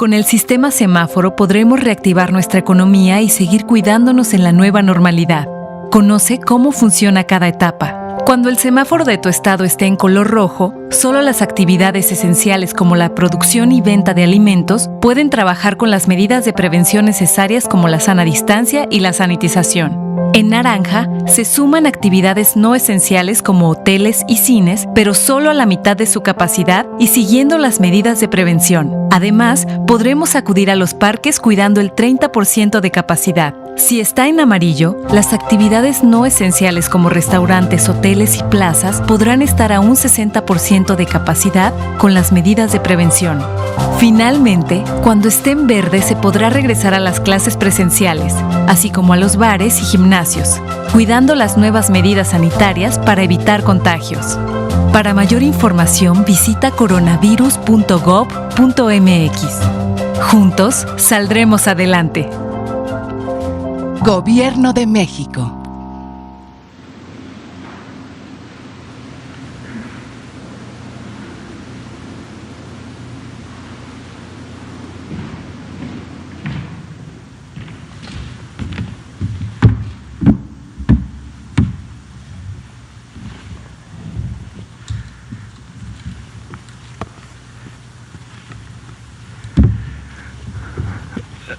Con el sistema semáforo podremos reactivar nuestra economía y seguir cuidándonos en la nueva normalidad. Conoce cómo funciona cada etapa. Cuando el semáforo de tu estado esté en color rojo, solo las actividades esenciales como la producción y venta de alimentos pueden trabajar con las medidas de prevención necesarias como la sana distancia y la sanitización. En naranja, se suman actividades no esenciales como hoteles y cines, pero solo a la mitad de su capacidad y siguiendo las medidas de prevención. Además, podremos acudir a los parques cuidando el 30% de capacidad. Si está en amarillo, las actividades no esenciales como restaurantes, hoteles y plazas podrán estar a un 60% de capacidad con las medidas de prevención. Finalmente, cuando esté en verde se podrá regresar a las clases presenciales, así como a los bares y gimnasios, cuidando las nuevas medidas sanitarias para evitar contagios. Para mayor información visita coronavirus.gov.mx. Juntos saldremos adelante. Gobierno de México.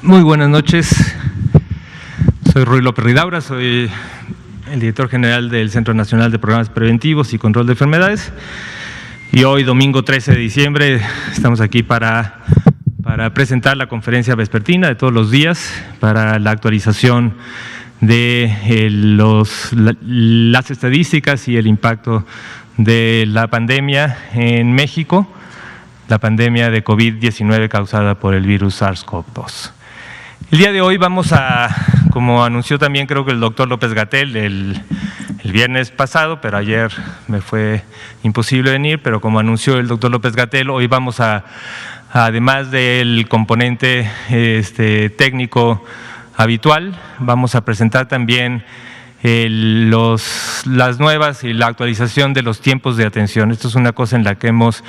Muy buenas noches. Soy Ruy López Ridaura, soy el director general del Centro Nacional de Programas Preventivos y Control de Enfermedades. Y hoy, domingo 13 de diciembre, estamos aquí para presentar la conferencia vespertina de todos los días para la actualización de las estadísticas y el impacto de la pandemia en México, la pandemia de COVID-19 causada por el virus SARS-CoV-2. El día de hoy vamos a, como anunció también creo que el doctor López-Gatell el viernes pasado, pero ayer me fue imposible venir, pero como anunció el doctor López-Gatell, hoy vamos a, además del componente técnico habitual, vamos a presentar también las nuevas y la actualización de los tiempos de atención. Esto es una cosa en la que hemos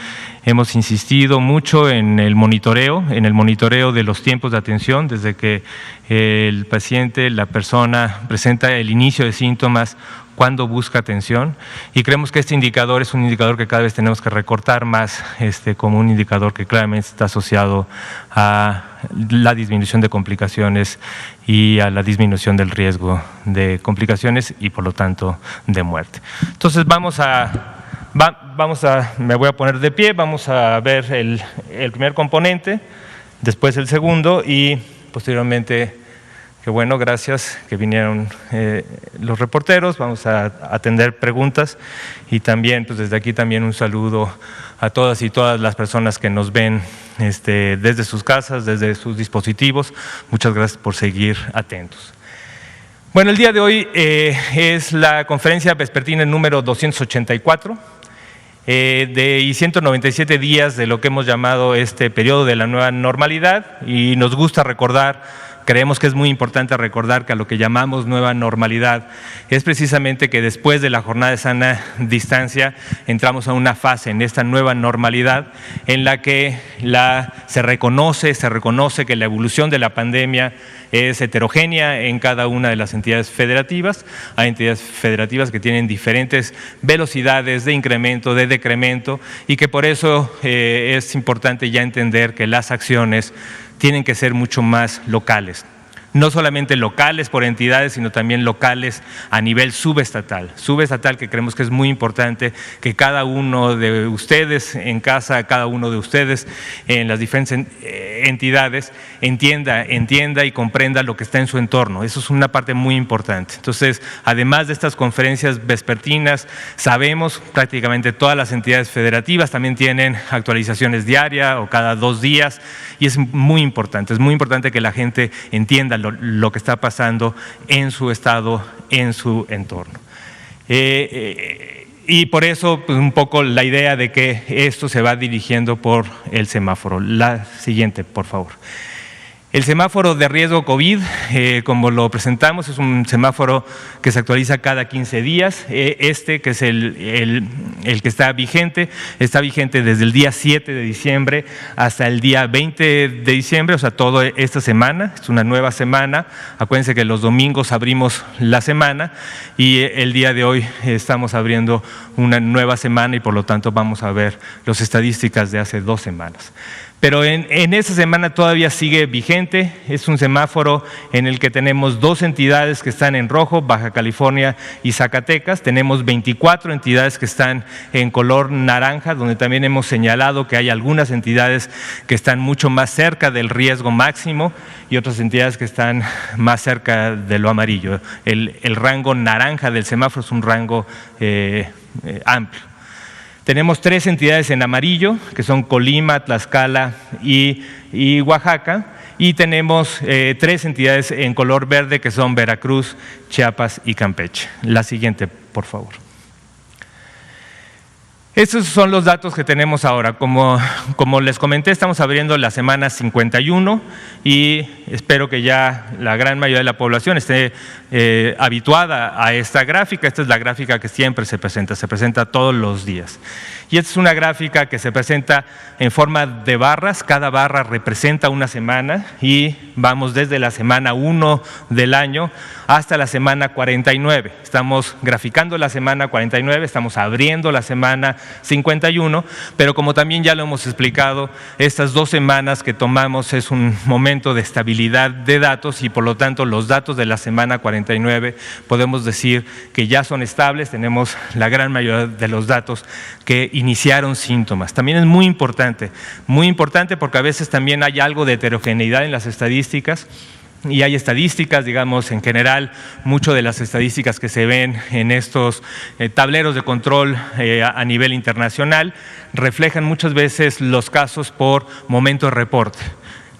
insistido mucho en el monitoreo de los tiempos de atención, desde que el paciente, la persona presenta el inicio de síntomas, cuando busca atención, y creemos que este indicador es un indicador que cada vez tenemos que recortar más como un indicador que claramente está asociado a la disminución de complicaciones y a la disminución del riesgo de complicaciones y por lo tanto de muerte. Entonces me voy a poner de pie, vamos a ver el primer componente, después el segundo y posteriormente. Qué bueno, gracias que vinieron los reporteros, vamos a atender preguntas y también, pues desde aquí también un saludo a todas y todas las personas que nos ven desde sus casas, desde sus dispositivos. Muchas gracias por seguir atentos. Bueno, el día de hoy es la conferencia vespertina número 284 y 197 días de lo que hemos llamado este periodo de la nueva normalidad, y nos gusta recordar. Creemos que es muy importante recordar que a lo que llamamos nueva normalidad es precisamente que después de la jornada de sana distancia entramos a una fase en esta nueva normalidad en la que se reconoce que la evolución de la pandemia es heterogénea en cada una de las entidades federativas. Hay entidades federativas que tienen diferentes velocidades de incremento, de decremento, y que por eso es importante ya entender que las acciones tienen que ser mucho más locales. No solamente locales por entidades, sino también locales a nivel subestatal, que creemos que es muy importante que cada uno de ustedes en casa, cada uno de ustedes en las diferentes entidades entienda y comprenda lo que está en su entorno. Eso es una parte muy importante. Entonces, además de estas conferencias vespertinas, sabemos prácticamente todas las entidades federativas también tienen actualizaciones diarias o cada 2 días, y es muy importante que la gente entienda lo que está pasando en su estado, en su entorno. Y por eso pues, un poco la idea de que esto se va dirigiendo por el semáforo. La siguiente, por favor. El semáforo de riesgo COVID, como lo presentamos, es un semáforo que se actualiza cada 15 días. Que es el el que está vigente desde el día 7 de diciembre hasta el día 20 de diciembre, o sea, toda esta semana. Es una nueva semana. Acuérdense que los domingos abrimos la semana y el día de hoy estamos abriendo una nueva semana y por lo tanto vamos a ver las estadísticas de hace 2 semanas. Pero en esta semana todavía sigue vigente. Es un semáforo en el que tenemos 2 entidades que están en rojo, Baja California y Zacatecas. Tenemos 24 entidades que están en color naranja, donde también hemos señalado que hay algunas entidades que están mucho más cerca del riesgo máximo y otras entidades que están más cerca de lo amarillo. El rango naranja del semáforo es un rango amplio. Tenemos 3 entidades en amarillo, que son Colima, Tlaxcala y Oaxaca, y tenemos 3 entidades en color verde, que son Veracruz, Chiapas y Campeche. La siguiente, por favor. Estos son los datos que tenemos ahora. Como les comenté, estamos abriendo la semana 51 y espero que ya la gran mayoría de la población esté habituada a esta gráfica. Esta es la gráfica que siempre se presenta todos los días. Y esta es una gráfica que se presenta en forma de barras. Cada barra representa una semana y vamos desde la semana 1 del año hasta la semana 49. Estamos graficando la semana 49, estamos abriendo la semana 51, pero como también ya lo hemos explicado, estas 2 semanas que tomamos es un momento de estabilidad de datos y por lo tanto los datos de la semana 49 podemos decir que ya son estables. Tenemos la gran mayoría de los datos que iniciaron síntomas. También es muy importante porque a veces también hay algo de heterogeneidad en las estadísticas. Y hay estadísticas, digamos, en general, mucho de las estadísticas que se ven en estos tableros de control a nivel internacional reflejan muchas veces los casos por momento de reporte.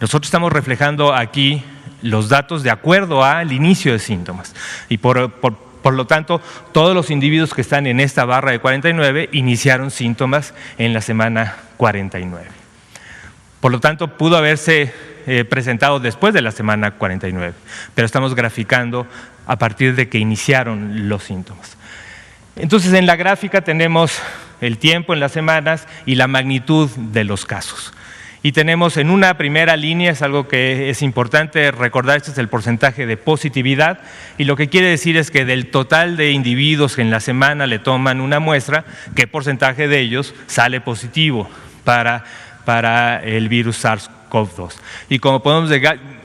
Nosotros estamos reflejando aquí los datos de acuerdo al inicio de síntomas y por lo tanto, todos los individuos que están en esta barra de 49 iniciaron síntomas en la semana 49. Por lo tanto, pudo haberse presentado después de la semana 49, pero estamos graficando a partir de que iniciaron los síntomas. Entonces, en la gráfica tenemos el tiempo en las semanas y la magnitud de los casos. Y tenemos en una primera línea, es algo que es importante recordar, este es el porcentaje de positividad, y lo que quiere decir es que del total de individuos que en la semana le toman una muestra, ¿qué porcentaje de ellos sale positivo para el virus SARS-CoV-2? Y como podemos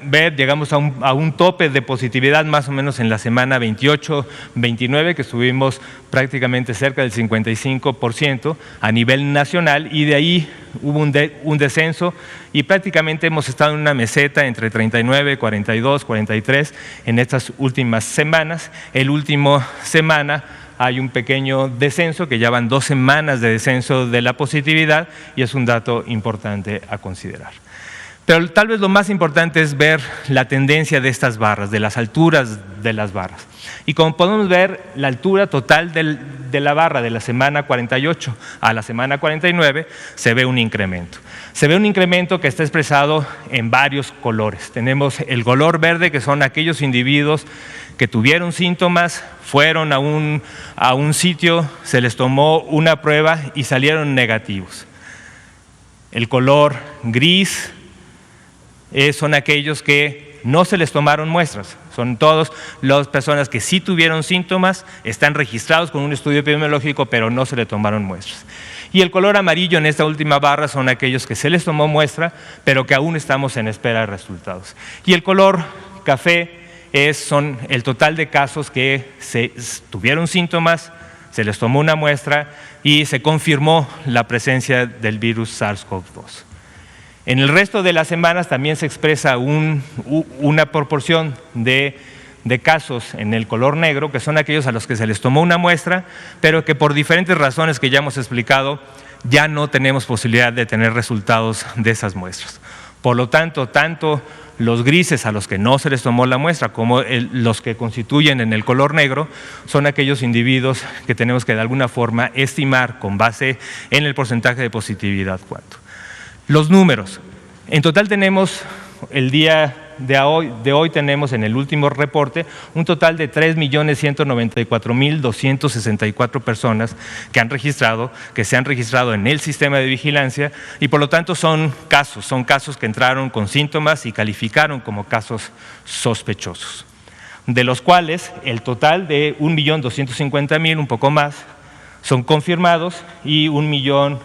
ver, llegamos a un tope de positividad más o menos en la semana 28-29, que estuvimos prácticamente cerca del 55% a nivel nacional, y de ahí hubo un descenso y prácticamente hemos estado en una meseta entre 39, 42, 43 en estas últimas semanas. El último semana hay un pequeño descenso, que ya van 2 semanas de descenso de la positividad y es un dato importante a considerar. Pero tal vez lo más importante es ver la tendencia de estas barras, de las alturas de las barras. Y como podemos ver, la altura total de la barra de la semana 48 a la semana 49 se ve un incremento. Se ve un incremento que está expresado en varios colores. Tenemos el color verde, que son aquellos individuos que tuvieron síntomas, fueron a un sitio, se les tomó una prueba y salieron negativos. El color gris son aquellos que no se les tomaron muestras. Son todas las personas que sí tuvieron síntomas, están registrados con un estudio epidemiológico, pero no se les tomaron muestras. Y el color amarillo en esta última barra son aquellos que se les tomó muestra, pero que aún estamos en espera de resultados. Y el color café son el total de casos que tuvieron síntomas, se les tomó una muestra y se confirmó la presencia del virus SARS-CoV-2. En el resto de las semanas también se expresa una proporción de casos en el color negro, que son aquellos a los que se les tomó una muestra, pero que por diferentes razones que ya hemos explicado, ya no tenemos posibilidad de tener resultados de esas muestras. Por lo tanto, tanto los grises a los que no se les tomó la muestra como los que constituyen en el color negro son aquellos individuos que tenemos que de alguna forma estimar con base en el porcentaje de positividad cuánto. Los números. En total tenemos el día de hoy tenemos en el último reporte un total de 3.194.264 personas que se han registrado en el sistema de vigilancia y por lo tanto son casos que entraron con síntomas y calificaron como casos sospechosos, de los cuales el total de 1.250.000, un poco más, son confirmados y 1,5 millones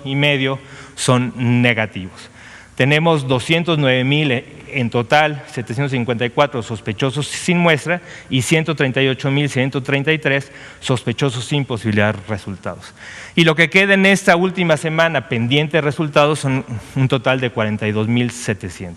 son negativos. Tenemos 209.000 en total, 754 sospechosos sin muestra y 138.133 sospechosos sin posibilidad de resultados. Y lo que queda en esta última semana pendiente de resultados son un total de 42.700.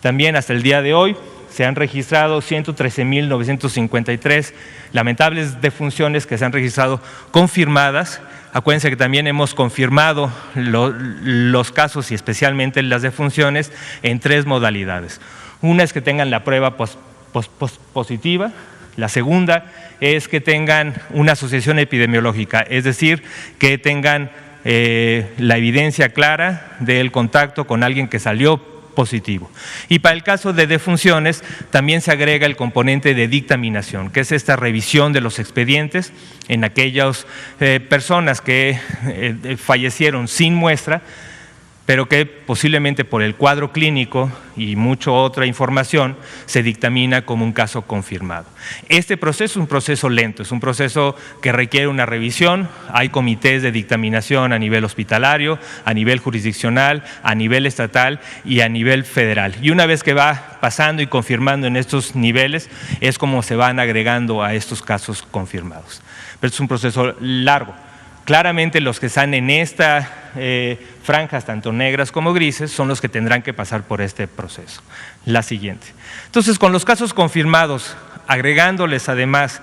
También hasta el día de hoy se han registrado 113.953 lamentables defunciones que se han registrado confirmadas. Acuérdense que también hemos confirmado los casos y especialmente las defunciones en 3 modalidades. Una es que tengan la prueba positiva, la segunda es que tengan una asociación epidemiológica, es decir, que tengan la evidencia clara del contacto con alguien que salió positivo. Y para el caso de defunciones también se agrega el componente de dictaminación, que es esta revisión de los expedientes en aquellas personas que fallecieron sin muestra, pero que posiblemente por el cuadro clínico y mucha otra información se dictamina como un caso confirmado. Este proceso es un proceso lento, es un proceso que requiere una revisión. Hay comités de dictaminación a nivel hospitalario, a nivel jurisdiccional, a nivel estatal y a nivel federal. Y una vez que va pasando y confirmando en estos niveles, es como se van agregando a estos casos confirmados. Pero es un proceso largo. Claramente los que están en estas franjas, tanto negras como grises, son los que tendrán que pasar por este proceso. La siguiente. Entonces, con los casos confirmados, agregándoles además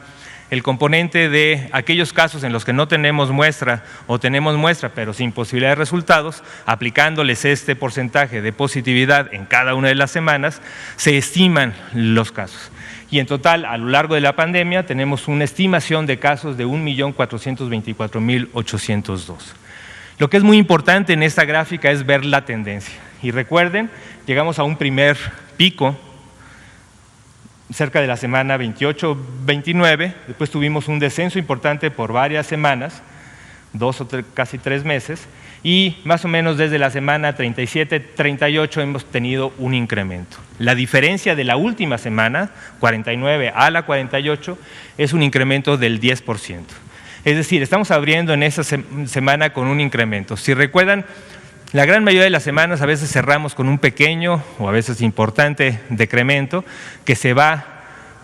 el componente de aquellos casos en los que no tenemos muestra o tenemos muestra pero sin posibilidad de resultados, aplicándoles este porcentaje de positividad en cada una de las semanas, se estiman los casos. Y en total, a lo largo de la pandemia, tenemos una estimación de casos de 1.424.802. Lo que es muy importante en esta gráfica es ver la tendencia. Y recuerden, llegamos a un primer pico cerca de la semana 28-29, después tuvimos un descenso importante por varias semanas, 2 o casi 3 meses, y más o menos desde la semana 37-38 hemos tenido un incremento. La diferencia de la última semana, 49 a la 48, es un incremento del 10%. Es decir, estamos abriendo en esa semana con un incremento. Si recuerdan, la gran mayoría de las semanas a veces cerramos con un pequeño o a veces importante decremento que se va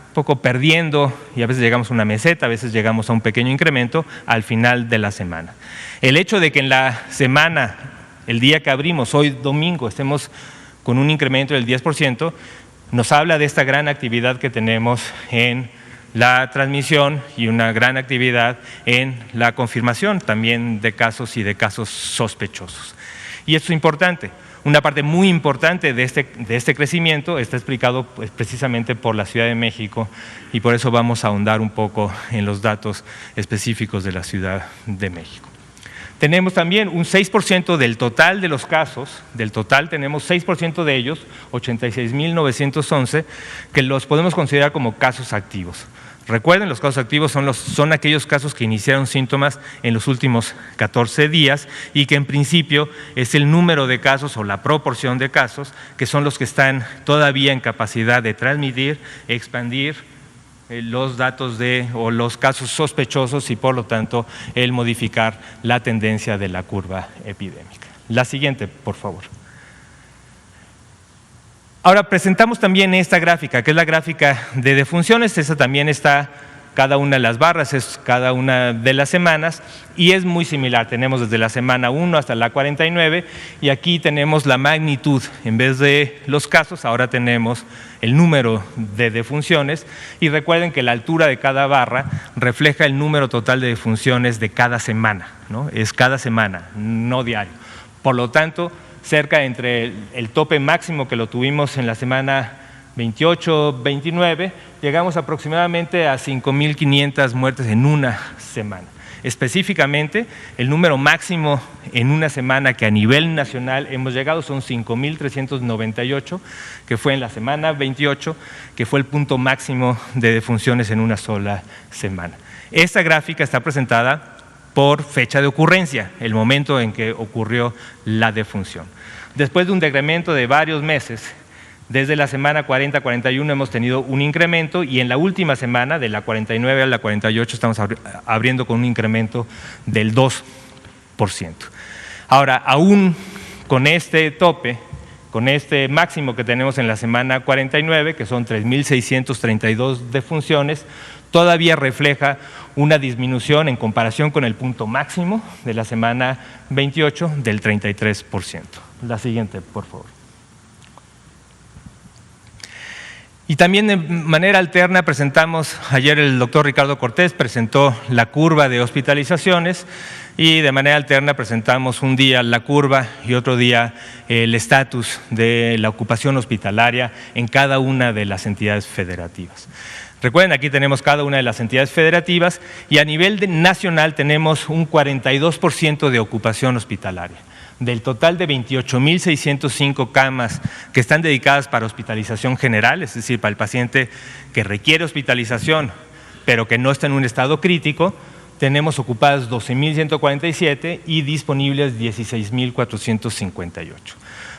un poco perdiendo y a veces llegamos a una meseta, a veces llegamos a un pequeño incremento al final de la semana. El hecho de que en la semana, el día que abrimos, hoy domingo, estemos con un incremento del 10%, nos habla de esta gran actividad que tenemos en la transmisión y una gran actividad en la confirmación también de casos y de casos sospechosos. Y esto es importante. Una parte muy importante de este crecimiento está explicado precisamente por la Ciudad de México y por eso vamos a ahondar un poco en los datos específicos de la Ciudad de México. Tenemos también un 6% del total de los casos, del total tenemos 6% de ellos, 86.911, que los podemos considerar como casos activos. Recuerden, los casos activos son aquellos casos que iniciaron síntomas en los últimos 14 días y que en principio es el número de casos o la proporción de casos que son los que están todavía en capacidad de transmitir, expandir los datos o los casos sospechosos y por lo tanto el modificar la tendencia de la curva epidémica. La siguiente, por favor. Ahora presentamos también esta gráfica, que es la gráfica de defunciones. Esa también está, cada una de las barras es cada una de las semanas y es muy similar. Tenemos desde la semana 1 hasta la 49 y aquí tenemos la magnitud. En vez de los casos, ahora tenemos el número de defunciones y recuerden que la altura de cada barra refleja el número total de defunciones de cada semana, ¿no? Es cada semana, no diario. Por lo tanto, cerca entre el tope máximo que lo tuvimos en la semana 28-29, llegamos aproximadamente a 5.500 muertes en una semana. Específicamente, el número máximo en una semana que a nivel nacional hemos llegado son 5.398, que fue en la semana 28, que fue el punto máximo de defunciones en una sola semana. Esta gráfica está presentada por fecha de ocurrencia, el momento en que ocurrió la defunción. Después de un decremento de varios meses, desde la semana 40-41 hemos tenido un incremento y en la última semana, de la 49 a la 48, estamos abriendo con un incremento del 2%. Ahora, aún con este tope, con este máximo que tenemos en la semana 49, que son 3.632 defunciones, todavía refleja una disminución en comparación con el punto máximo de la semana 28 del 33%. La siguiente, por favor. Y también de manera alterna presentamos, ayer el doctor Ricardo Cortés presentó la curva de hospitalizaciones y de manera alterna presentamos un día la curva y otro día el estatus de la ocupación hospitalaria en cada una de las entidades federativas. Recuerden, aquí tenemos cada una de las entidades federativas y a nivel nacional tenemos un 42% de ocupación hospitalaria. Del total de 28.605 camas que están dedicadas para hospitalización general, es decir, para el paciente que requiere hospitalización, pero que no está en un estado crítico, tenemos ocupadas 12.147 y disponibles 16.458.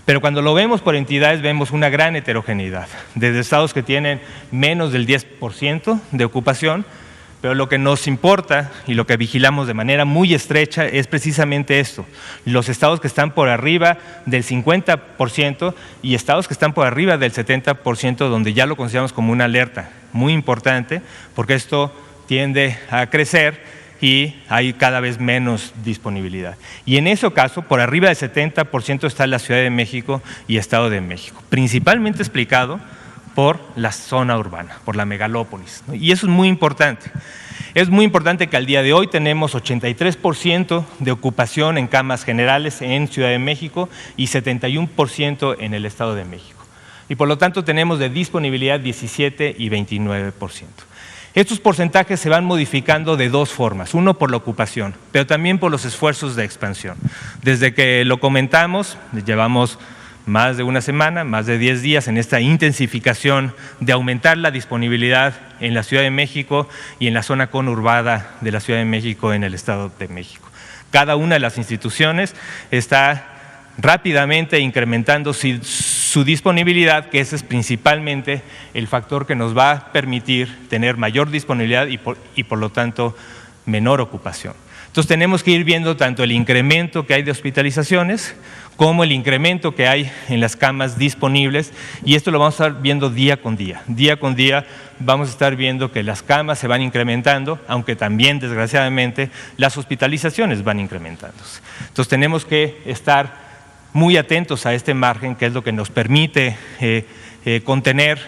Pero cuando lo vemos por entidades vemos una gran heterogeneidad, desde estados que tienen menos del 10% de ocupación, pero lo que nos importa y lo que vigilamos de manera muy estrecha es precisamente esto, los estados que están por arriba del 50% y estados que están por arriba del 70%, donde ya lo consideramos como una alerta muy importante, porque esto tiende a crecer y hay cada vez menos disponibilidad. Y en ese caso, por arriba del 70% está la Ciudad de México y Estado de México, principalmente explicado por la zona urbana, por la megalópolis, ¿no? Y eso es muy importante. Es muy importante que al día de hoy tenemos 83% de ocupación en camas generales en Ciudad de México y 71% en el Estado de México. Y por lo tanto tenemos de disponibilidad 17 y 29%. Estos porcentajes se van modificando de dos formas, uno por la ocupación, pero también por los esfuerzos de expansión. Desde que lo comentamos, llevamos más de una semana, más de 10 días en esta intensificación de aumentar la disponibilidad en la Ciudad de México y en la zona conurbada de la Ciudad de México en el Estado de México. Cada una de las instituciones está rápidamente incrementando su disponibilidad, que ese es principalmente el factor que nos va a permitir tener mayor disponibilidad y por lo tanto menor ocupación. Entonces tenemos que ir viendo tanto el incremento que hay de hospitalizaciones como el incremento que hay en las camas disponibles y esto lo vamos a estar viendo día con día. Día con día vamos a estar viendo que las camas se van incrementando, aunque también desgraciadamente las hospitalizaciones van incrementándose. Entonces tenemos que estar muy atentos a este margen, que es lo que nos permite contener,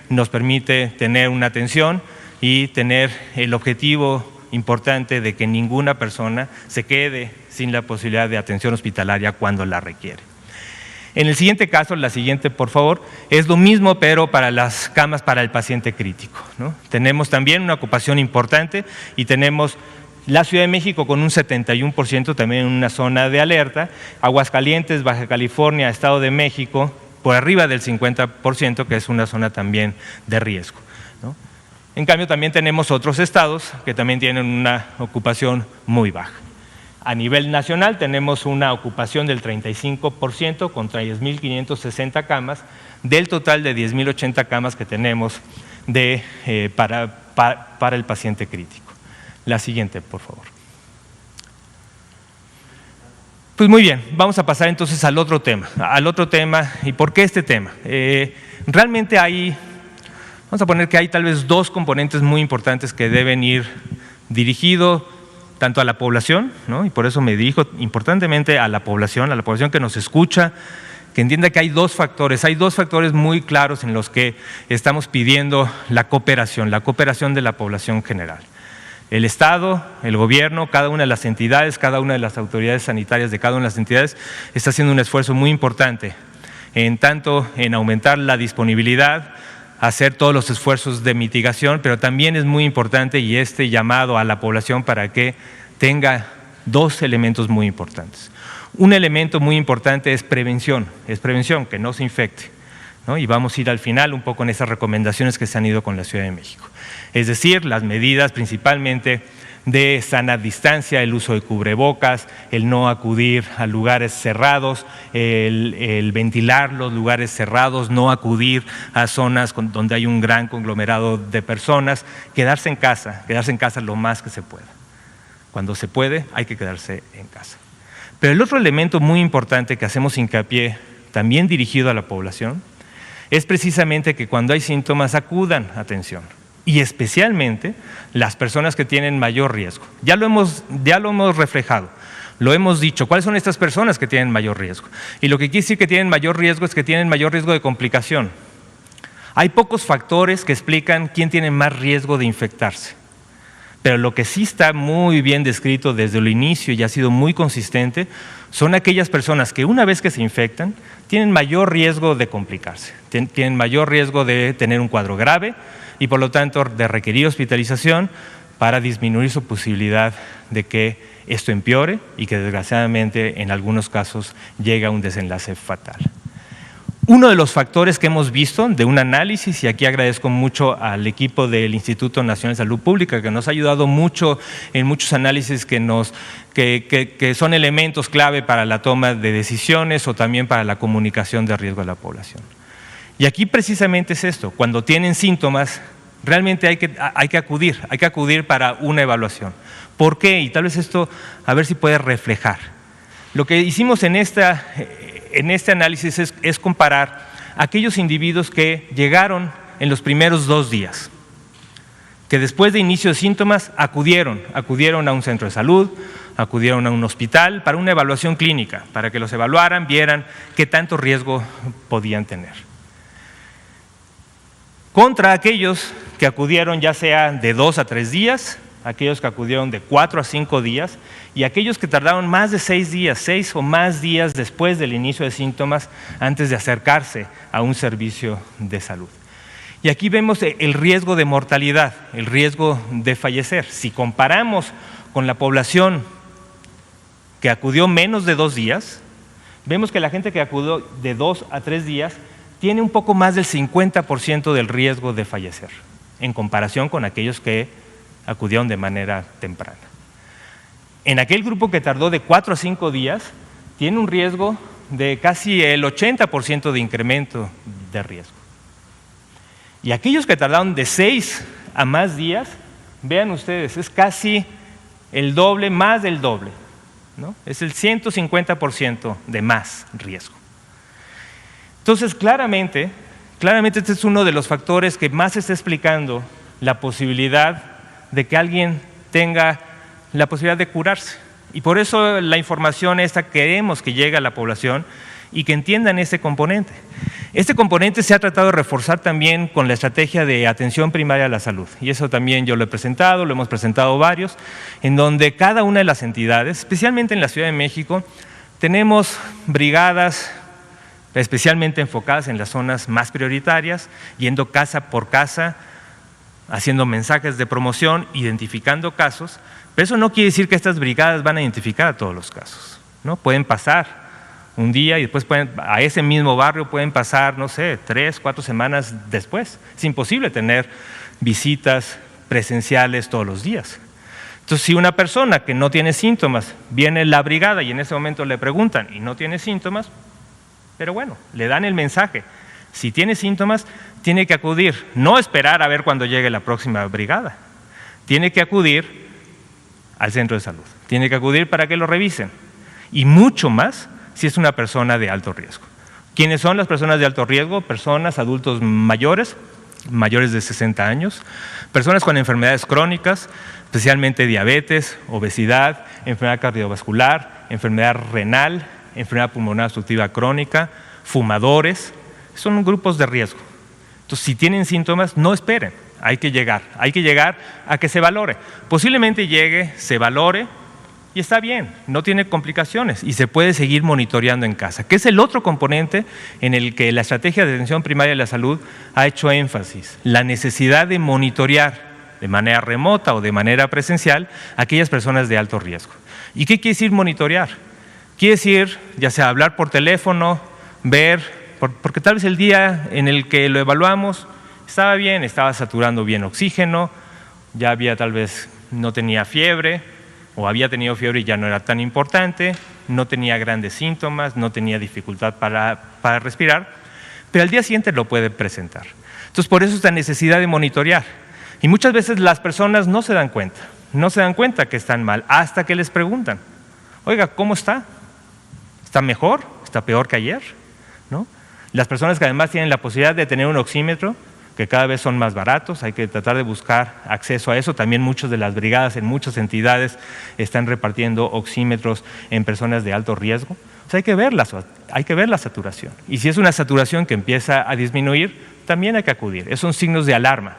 nos permite tener una atención y tener el objetivo importante de que ninguna persona se quede sin la posibilidad de atención hospitalaria cuando la requiere. En el siguiente caso, la siguiente por favor, es lo mismo pero para las camas para el paciente crítico, ¿no? Tenemos también una ocupación importante y tenemos la Ciudad de México con un 71% también en una zona de alerta, Aguascalientes, Baja California, Estado de México por arriba del 50%, que es una zona también de riesgo, ¿no? En cambio, también tenemos otros estados que también tienen una ocupación muy baja. A nivel nacional tenemos una ocupación del 35% con 10.560 camas, del total de 10.080 camas que tenemos para el paciente crítico. La siguiente, por favor. Pues muy bien, vamos a pasar entonces al otro tema. ¿Y por qué este tema? Realmente vamos a poner que hay tal vez dos componentes muy importantes que deben ir dirigidos tanto a la población, ¿no? Y por eso me dirijo importantemente a la población que nos escucha, que entienda que hay dos factores muy claros en los que estamos pidiendo la cooperación de la población general. El Estado, el gobierno, cada una de las entidades, cada una de las autoridades sanitarias de cada una de las entidades está haciendo un esfuerzo muy importante tanto en aumentar la disponibilidad, hacer todos los esfuerzos de mitigación, pero también es muy importante y este llamado a la población para que tenga dos elementos muy importantes. Un elemento muy importante es prevención, que no se infecte, ¿no? Y vamos a ir al final un poco en esas recomendaciones que se han ido con la Ciudad de México. Es decir, las medidas principalmente de sana distancia, el uso de cubrebocas, el no acudir a lugares cerrados, el ventilar los lugares cerrados, no acudir a zonas donde hay un gran conglomerado de personas, quedarse en casa lo más que se pueda. Cuando se puede, hay que quedarse en casa. Pero el otro elemento muy importante que hacemos hincapié, también dirigido a la población, es precisamente que cuando hay síntomas acudan a atención. Y especialmente las personas que tienen mayor riesgo. Ya lo hemos reflejado, lo hemos dicho. ¿Cuáles son estas personas que tienen mayor riesgo? Y lo que quiere decir que tienen mayor riesgo es que tienen mayor riesgo de complicación. Hay pocos factores que explican quién tiene más riesgo de infectarse. Pero lo que sí está muy bien descrito desde el inicio y ha sido muy consistente son aquellas personas que una vez que se infectan tienen mayor riesgo de complicarse, tienen mayor riesgo de tener un cuadro grave y por lo tanto de requerir hospitalización para disminuir su posibilidad de que esto empeore y que desgraciadamente en algunos casos llegue a un desenlace fatal. Uno de los factores que hemos visto de un análisis, y aquí agradezco mucho al equipo del Instituto Nacional de Salud Pública que nos ha ayudado mucho en muchos análisis que son elementos clave para la toma de decisiones o también para la comunicación de riesgo a la población. Y aquí precisamente es esto, cuando tienen síntomas, realmente hay que acudir para una evaluación. ¿Por qué? Y tal vez esto, a ver si puede reflejar. Lo que hicimos en este análisis es comparar aquellos individuos que llegaron en los primeros 2 días, que después de inicio de síntomas acudieron a un centro de salud, acudieron a un hospital para una evaluación clínica, para que los evaluaran, vieran qué tanto riesgo podían tener. Contra aquellos que acudieron ya sea de 2 a 3 días, aquellos que acudieron de 4 a 5 días y aquellos que tardaron más de 6 días, 6 o más días después del inicio de síntomas antes de acercarse a un servicio de salud. Y aquí vemos el riesgo de mortalidad, el riesgo de fallecer. Si comparamos con la población que acudió menos de 2 días, vemos que la gente que acudió de 2 a 3 días tiene un poco más del 50% del riesgo de fallecer, en comparación con aquellos que acudieron de manera temprana. En aquel grupo que tardó de 4 a 5 días, tiene un riesgo de casi el 80% de incremento de riesgo. Y aquellos que tardaron de 6 a más días, vean ustedes, es casi el doble, más del doble, ¿no? Es el 150% de más riesgo. Entonces, claramente este es uno de los factores que más está explicando la posibilidad de que alguien tenga la posibilidad de curarse. Y por eso la información esta queremos que llegue a la población y que entiendan este componente. Este componente se ha tratado de reforzar también con la estrategia de atención primaria a la salud. Y eso también yo lo he presentado, lo hemos presentado varios, en donde cada una de las entidades, especialmente en la Ciudad de México, tenemos brigadas especialmente enfocadas en las zonas más prioritarias, yendo casa por casa, haciendo mensajes de promoción, identificando casos, pero eso no quiere decir que estas brigadas van a identificar a todos los casos, ¿no? Pueden pasar un día y después a ese mismo barrio pueden pasar, no sé, 3, 4 semanas después. Es imposible tener visitas presenciales todos los días. Entonces, si una persona que no tiene síntomas viene en la brigada y en ese momento le preguntan y no tiene síntomas, pero bueno, le dan el mensaje. Si tiene síntomas, tiene que acudir, no esperar a ver cuando llegue la próxima brigada. Tiene que acudir al centro de salud, tiene que acudir para que lo revisen. Y mucho más si es una persona de alto riesgo. ¿Quiénes son las personas de alto riesgo? Personas, adultos mayores de 60 años, personas con enfermedades crónicas, especialmente diabetes, obesidad, enfermedad cardiovascular, enfermedad renal, enfermedad pulmonar obstructiva crónica, fumadores, son grupos de riesgo. Entonces, si tienen síntomas, no esperen, hay que llegar a que se valore. Posiblemente llegue, se valore y está bien, no tiene complicaciones y se puede seguir monitoreando en casa, que es el otro componente en el que la estrategia de atención primaria de la salud ha hecho énfasis, la necesidad de monitorear de manera remota o de manera presencial a aquellas personas de alto riesgo. ¿Y qué quiere decir monitorear? Quiere decir, ya sea hablar por teléfono, ver, porque tal vez el día en el que lo evaluamos estaba bien, estaba saturando bien oxígeno, ya había tal vez, no tenía fiebre, o había tenido fiebre y ya no era tan importante, no tenía grandes síntomas, no tenía dificultad para respirar, pero al día siguiente lo puede presentar. Entonces, por eso esta necesidad de monitorear. Y muchas veces las personas no se dan cuenta que están mal, hasta que les preguntan, oiga, ¿cómo está? ¿Está mejor? ¿Está peor que ayer? ¿No? Las personas que además tienen la posibilidad de tener un oxímetro, que cada vez son más baratos, hay que tratar de buscar acceso a eso. También muchas de las brigadas en muchas entidades están repartiendo oxímetros en personas de alto riesgo. O sea, hay que ver la saturación. Y si es una saturación que empieza a disminuir, también hay que acudir. Esos son signos de alarma.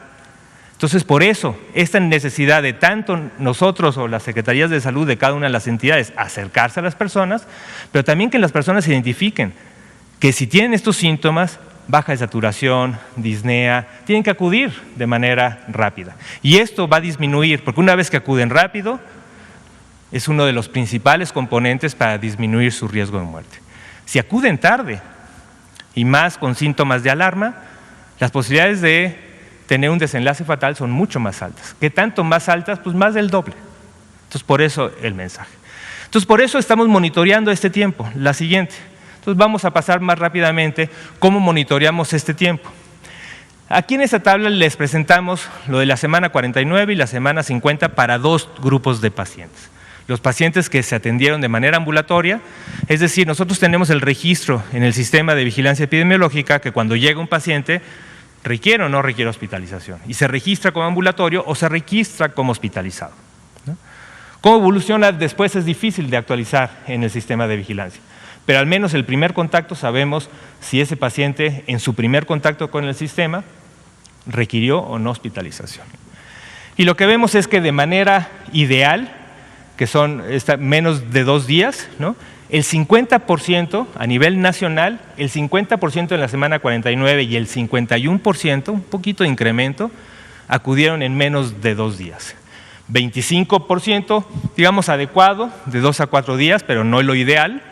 Entonces, por eso, esta necesidad de tanto nosotros o las secretarías de salud de cada una de las entidades acercarse a las personas, pero también que las personas identifiquen que si tienen estos síntomas, baja de saturación, disnea, tienen que acudir de manera rápida. Y esto va a disminuir, porque una vez que acuden rápido, es uno de los principales componentes para disminuir su riesgo de muerte. Si acuden tarde, y más con síntomas de alarma, las posibilidades de tener un desenlace fatal son mucho más altas. ¿Qué tanto más altas? Pues más del doble. Entonces, por eso el mensaje. Entonces, por eso estamos monitoreando este tiempo. La siguiente. Entonces vamos a pasar más rápidamente cómo monitoreamos este tiempo. Aquí en esta tabla les presentamos lo de la semana 49 y la semana 50 para dos grupos de pacientes. Los pacientes que se atendieron de manera ambulatoria, es decir, nosotros tenemos el registro en el sistema de vigilancia epidemiológica que cuando llega un paciente requiere o no requiere hospitalización y se registra como ambulatorio o se registra como hospitalizado, ¿no? Cómo evoluciona después es difícil de actualizar en el sistema de vigilancia. Pero al menos el primer contacto sabemos si ese paciente en su primer contacto con el sistema requirió o no hospitalización. Y lo que vemos es que de manera ideal, que son menos de 2 días, ¿no? El 50% a nivel nacional, el 50% en la semana 49 y el 51%, un poquito de incremento, acudieron en menos de 2 días. 25%, digamos adecuado, de 2 a 4 días, pero no lo ideal.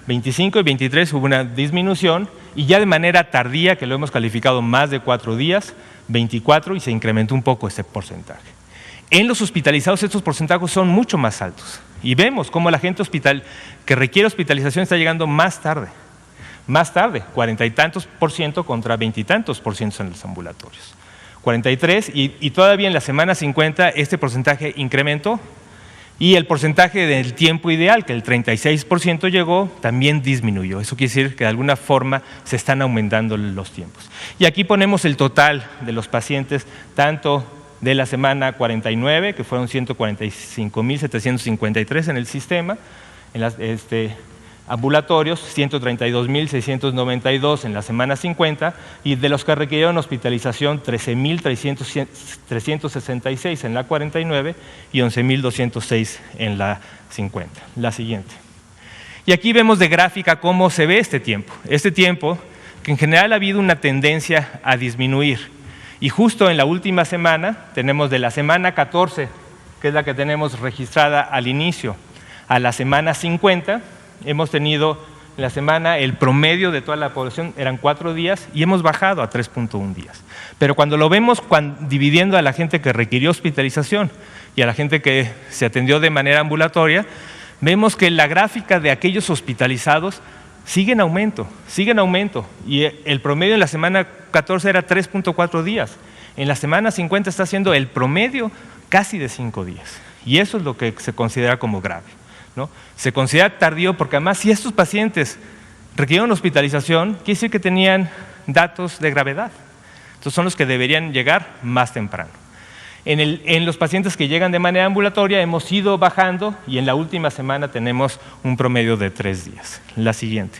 25 y 23 hubo una disminución y ya de manera tardía, que lo hemos calificado más de 4 días, 24 y se incrementó un poco ese porcentaje. En los hospitalizados estos porcentajes son mucho más altos y vemos cómo la gente que requiere hospitalización está llegando más tarde, 40 y tantos % contra 20 y tantos % en los ambulatorios. 43 y todavía en la semana 50 este porcentaje incrementó. Y el porcentaje del tiempo ideal, que el 36% llegó, también disminuyó. Eso quiere decir que de alguna forma se están aumentando los tiempos. Y aquí ponemos el total de los pacientes, tanto de la semana 49, que fueron 145.753 en el sistema, en las ambulatorios, 132.692 en la semana 50, y de los que requirieron hospitalización, 13.366 en la 49 y 11.206 en la 50. La siguiente. Y aquí vemos de gráfica cómo se ve este tiempo. Este tiempo, que en general ha habido una tendencia a disminuir. Y justo en la última semana, tenemos de la semana 14, que es la que tenemos registrada al inicio, a la semana 50, hemos tenido en la semana el promedio de toda la población eran 4 días y hemos bajado a 3.1 días. Pero cuando lo vemos dividiendo a la gente que requirió hospitalización y a la gente que se atendió de manera ambulatoria, vemos que la gráfica de aquellos hospitalizados sigue en aumento y el promedio en la semana 14 era 3.4 días. En la semana 50 está siendo el promedio casi de 5 días y eso es lo que se considera como grave, ¿no? Se considera tardío porque además si estos pacientes requirieron hospitalización, quiere decir que tenían datos de gravedad. Entonces son los que deberían llegar más temprano. En los pacientes que llegan de manera ambulatoria hemos ido bajando y en la última semana tenemos un promedio de 3 días. La siguiente.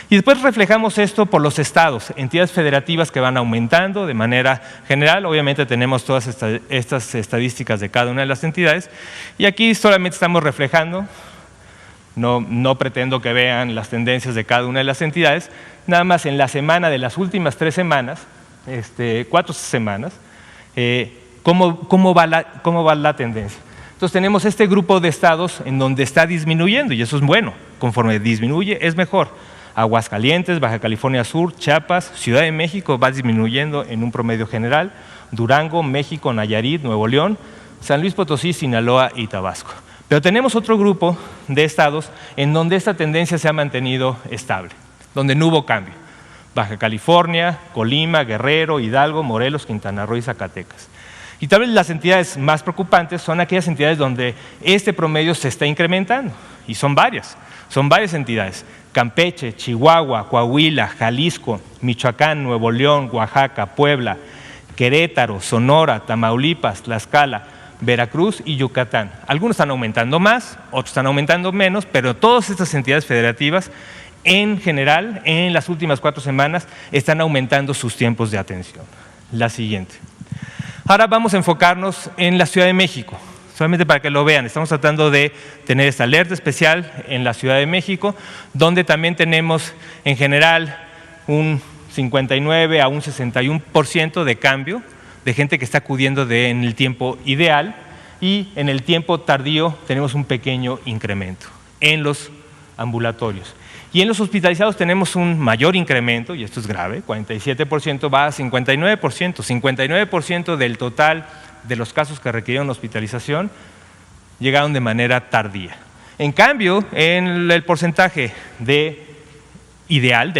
Y después reflejamos esto por los estados, entidades federativas que van aumentando de manera general. Obviamente tenemos todas estas estadísticas de cada una de las entidades y aquí solamente estamos reflejando. No pretendo que vean las tendencias de cada una de las entidades, nada más en la semana de las últimas 3 semanas, 4 semanas, ¿cómo va la tendencia? Entonces tenemos este grupo de estados en donde está disminuyendo y eso es bueno, conforme disminuye es mejor. Aguascalientes, Baja California Sur, Chiapas, Ciudad de México va disminuyendo en un promedio general, Durango, México, Nayarit, Nuevo León, San Luis Potosí, Sinaloa y Tabasco. Pero tenemos otro grupo de estados en donde esta tendencia se ha mantenido estable, donde no hubo cambio. Baja California, Colima, Guerrero, Hidalgo, Morelos, Quintana Roo y Zacatecas. Y tal vez las entidades más preocupantes son aquellas entidades donde este promedio se está incrementando, y son varias entidades. Campeche, Chihuahua, Coahuila, Jalisco, Michoacán, Nuevo León, Oaxaca, Puebla, Querétaro, Sonora, Tamaulipas, Tlaxcala, Veracruz y Yucatán. Algunos están aumentando más, otros están aumentando menos, pero todas estas entidades federativas en general, en las últimas 4 semanas, están aumentando sus tiempos de atención. La siguiente. Ahora vamos a enfocarnos en la Ciudad de México, solamente para que lo vean. Estamos tratando de tener esta alerta especial en la Ciudad de México, donde también tenemos en general un 59 a un 61% de cambio de gente que está acudiendo en el tiempo ideal, y en el tiempo tardío tenemos un pequeño incremento en los ambulatorios. Y en los hospitalizados tenemos un mayor incremento, y esto es grave, 47% va a 59%, 59% del total de los casos que requirieron hospitalización llegaron de manera tardía. En cambio, en el porcentaje del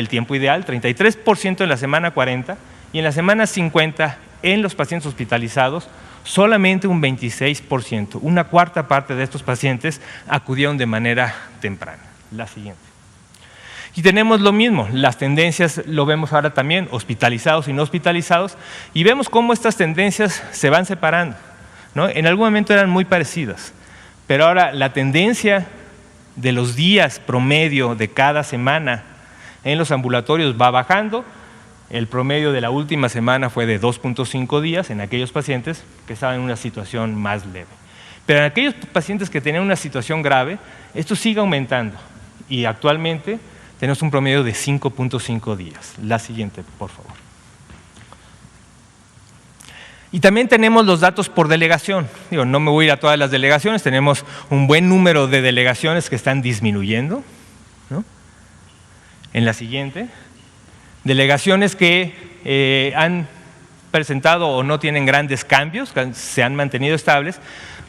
tiempo ideal, 33% en la semana 40 y en la semana 50 en los pacientes hospitalizados, solamente un 26%, una cuarta parte de estos pacientes acudieron de manera temprana. La siguiente. Y tenemos lo mismo, las tendencias lo vemos ahora también, hospitalizados y no hospitalizados, y vemos cómo estas tendencias se van separando, ¿no? En algún momento eran muy parecidas, pero ahora la tendencia de los días promedio de cada semana en los ambulatorios va bajando. El promedio de la última semana fue de 2.5 días en aquellos pacientes que estaban en una situación más leve. Pero en aquellos pacientes que tenían una situación grave, esto sigue aumentando y actualmente tenemos un promedio de 5.5 días. La siguiente, por favor. Y también tenemos los datos por delegación. No me voy a ir a todas las delegaciones, tenemos un buen número de delegaciones que están disminuyendo, ¿no? En la siguiente, delegaciones que han presentado o no tienen grandes cambios, se han mantenido estables.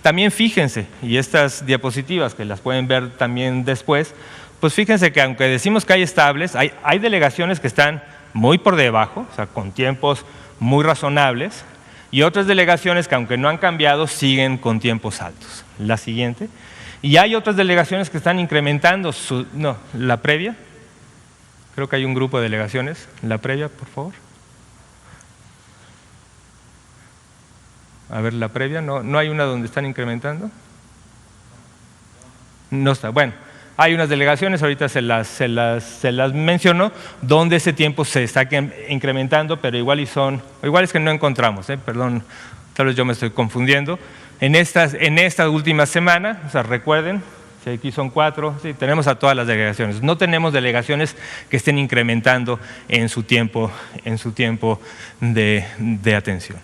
También fíjense, y estas diapositivas que las pueden ver también después, pues fíjense que aunque decimos que hay estables, hay delegaciones que están muy por debajo, o sea, con tiempos muy razonables, y otras delegaciones que aunque no han cambiado, siguen con tiempos altos. La siguiente. Y hay otras delegaciones que están incrementando la previa. Creo que hay un grupo de delegaciones. La previa, por favor. A ver, la previa, ¿no hay una donde están incrementando? No está, bueno. Hay unas delegaciones, ahorita se las menciono, donde ese tiempo se está incrementando, pero igual es que no encontramos, perdón, tal vez yo me estoy confundiendo. En esta última semana, o sea, recuerden, si aquí son 4, sí, tenemos a todas las delegaciones. No tenemos delegaciones que estén incrementando en su tiempo de atención.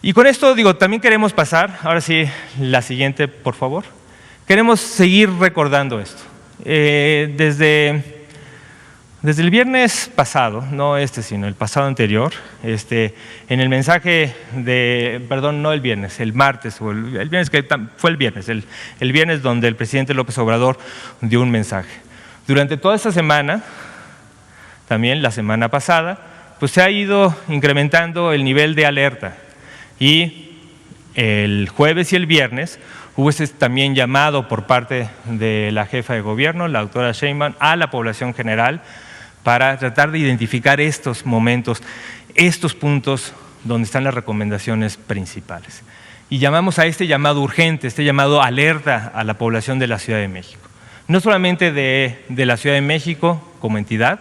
Y con esto, también queremos pasar, ahora sí, la siguiente, por favor. Queremos seguir recordando esto. Desde el viernes pasado, no sino el pasado anterior, en el mensaje no el viernes, el martes, o el viernes que fue el viernes donde el presidente López Obrador dio un mensaje. Durante toda esta semana, también la semana pasada, pues se ha ido incrementando el nivel de alerta, y el jueves y el viernes hubo también llamado por parte de la jefa de gobierno, la doctora Sheinbaum, a la población general para tratar de identificar estos momentos, estos puntos donde están las recomendaciones principales. Y llamamos a este llamado urgente, este llamado alerta a la población de la Ciudad de México. No solamente de la Ciudad de México como entidad,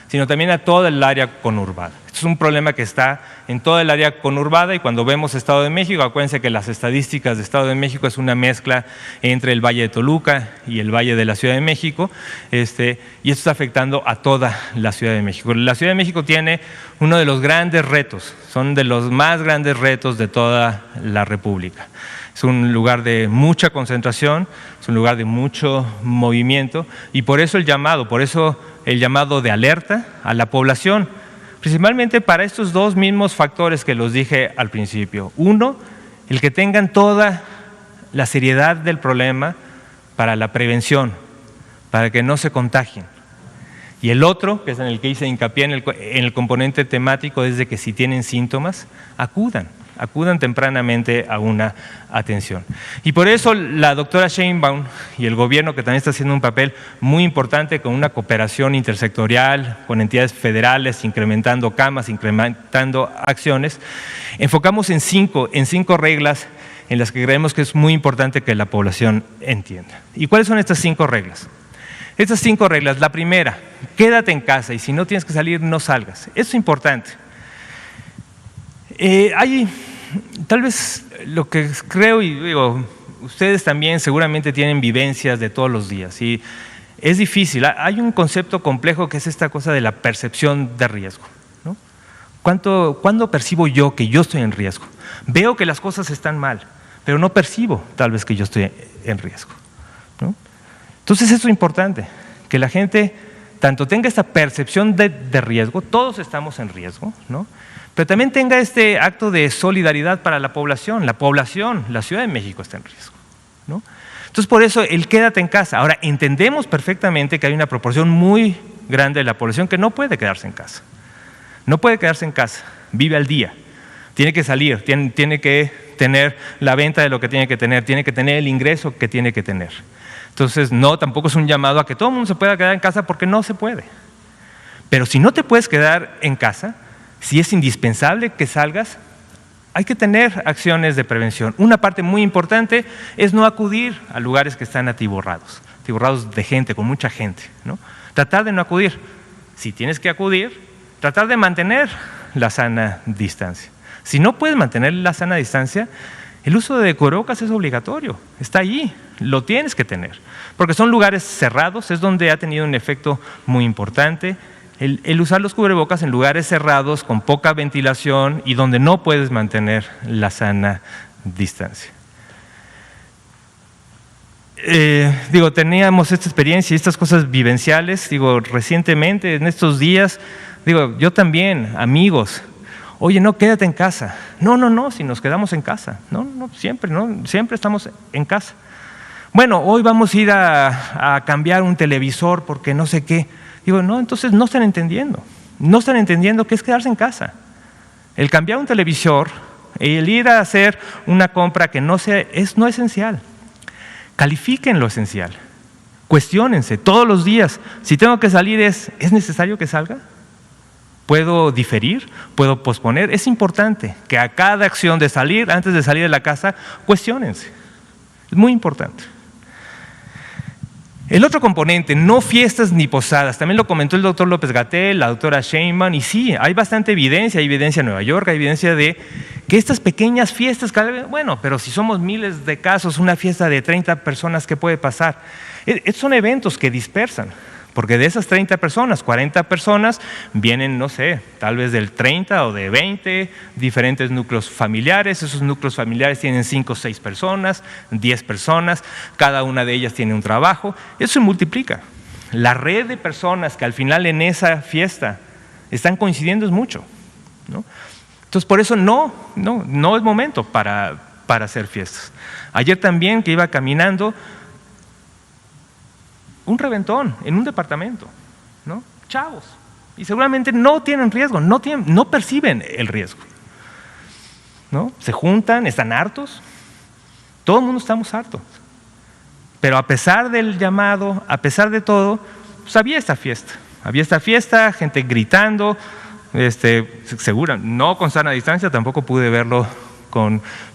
sino también a toda el área conurbada. Esto es un problema que está en toda el área conurbada, y cuando vemos Estado de México, acuérdense que las estadísticas de Estado de México es una mezcla entre el Valle de Toluca y el Valle de la Ciudad de México, y esto está afectando a toda la Ciudad de México. La Ciudad de México tiene uno de los grandes retos, son de los más grandes retos de toda la República. Es un lugar de mucha concentración, es un lugar de mucho movimiento, y por eso el llamado de alerta a la población, principalmente para estos dos mismos factores que los dije al principio. Uno, el que tengan toda la seriedad del problema para la prevención, para que no se contagien. Y el otro, que es en el que hice hincapié en el componente temático, es de que si tienen síntomas, acudan tempranamente a una atención. Y por eso la doctora Sheinbaum y el gobierno, que también está haciendo un papel muy importante con una cooperación intersectorial, con entidades federales, incrementando camas, incrementando acciones, enfocamos en cinco reglas en las que creemos que es muy importante que la población entienda. ¿Y cuáles son estas 5 reglas? Estas 5 reglas, la primera, quédate en casa, y si no tienes que salir, no salgas. Eso es importante. Hay, tal vez lo que creo, y digo, ustedes también seguramente tienen vivencias de todos los días, y es difícil. Hay un concepto complejo que es esta cosa de la percepción de riesgo, ¿no? ¿Cuándo percibo yo que yo estoy en riesgo? Veo que las cosas están mal, pero no percibo tal vez que yo estoy en riesgo, ¿no? Entonces eso es importante, que la gente tanto tenga esta percepción de riesgo, todos estamos en riesgo, ¿no? Pero también tenga este acto de solidaridad para la población. La Ciudad de México está en riesgo, ¿no? Entonces, por eso el quédate en casa. Ahora, entendemos perfectamente que hay una proporción muy grande de la población que no puede quedarse en casa. No puede quedarse en casa, vive al día. Tiene que salir, tiene que tener la venta de lo que tiene que tener el ingreso que tiene que tener. Entonces, no, tampoco es un llamado a que todo el mundo se pueda quedar en casa, porque no se puede. Pero si no te puedes quedar en casa, si es indispensable que salgas, hay que tener acciones de prevención. Una parte muy importante es no acudir a lugares que están atiborrados de gente, con mucha gente, ¿no? Tratar de no acudir. Si tienes que acudir, tratar de mantener la sana distancia. Si no puedes mantener la sana distancia, el uso de cubrebocas es obligatorio, está allí, lo tienes que tener, porque son lugares cerrados, es donde ha tenido un efecto muy importante. El usar los cubrebocas en lugares cerrados, con poca ventilación y donde no puedes mantener la sana distancia. Teníamos esta experiencia y estas cosas vivenciales, recientemente, en estos días, yo también, amigos, oye, no, quédate en casa. No, si nos quedamos en casa. No, siempre estamos en casa. Bueno, hoy vamos a ir a cambiar un televisor porque no sé qué. No, entonces no están entendiendo. No están entendiendo qué es quedarse en casa. El cambiar un televisor, el ir a hacer una compra que no es esencial. Califiquen lo esencial. Cuestiónense todos los días. Si tengo que salir, ¿es necesario que salga? ¿Puedo diferir? ¿Puedo posponer? Es importante que a cada acción de salir, antes de salir de la casa, cuestiónense. Es muy importante. El otro componente, no fiestas ni posadas, también lo comentó el doctor López-Gatell, la doctora Sheinbaum, y sí, hay bastante evidencia, hay evidencia en Nueva York, hay evidencia de que estas pequeñas fiestas, bueno, pero si somos miles de casos, una fiesta de 30 personas, ¿qué puede pasar? Son eventos que dispersan, porque de esas 30 personas, 40 personas vienen, no sé, tal vez del 30 o de 20 diferentes núcleos familiares. Esos núcleos familiares tienen 5 o 6 personas, 10 personas, cada una de ellas tiene un trabajo. Eso se multiplica. La red de personas que al final en esa fiesta están coincidiendo es mucho, ¿no? Entonces, por eso no es momento para hacer fiestas. Ayer también, que iba caminando, un reventón en un departamento, ¿no? Chavos, y seguramente no tienen riesgo, no perciben el riesgo, ¿no? Se juntan, están hartos, todo el mundo estamos hartos, pero a pesar del llamado, a pesar de todo, pues había esta fiesta, gente gritando, segura, no con sana distancia, tampoco pude verlo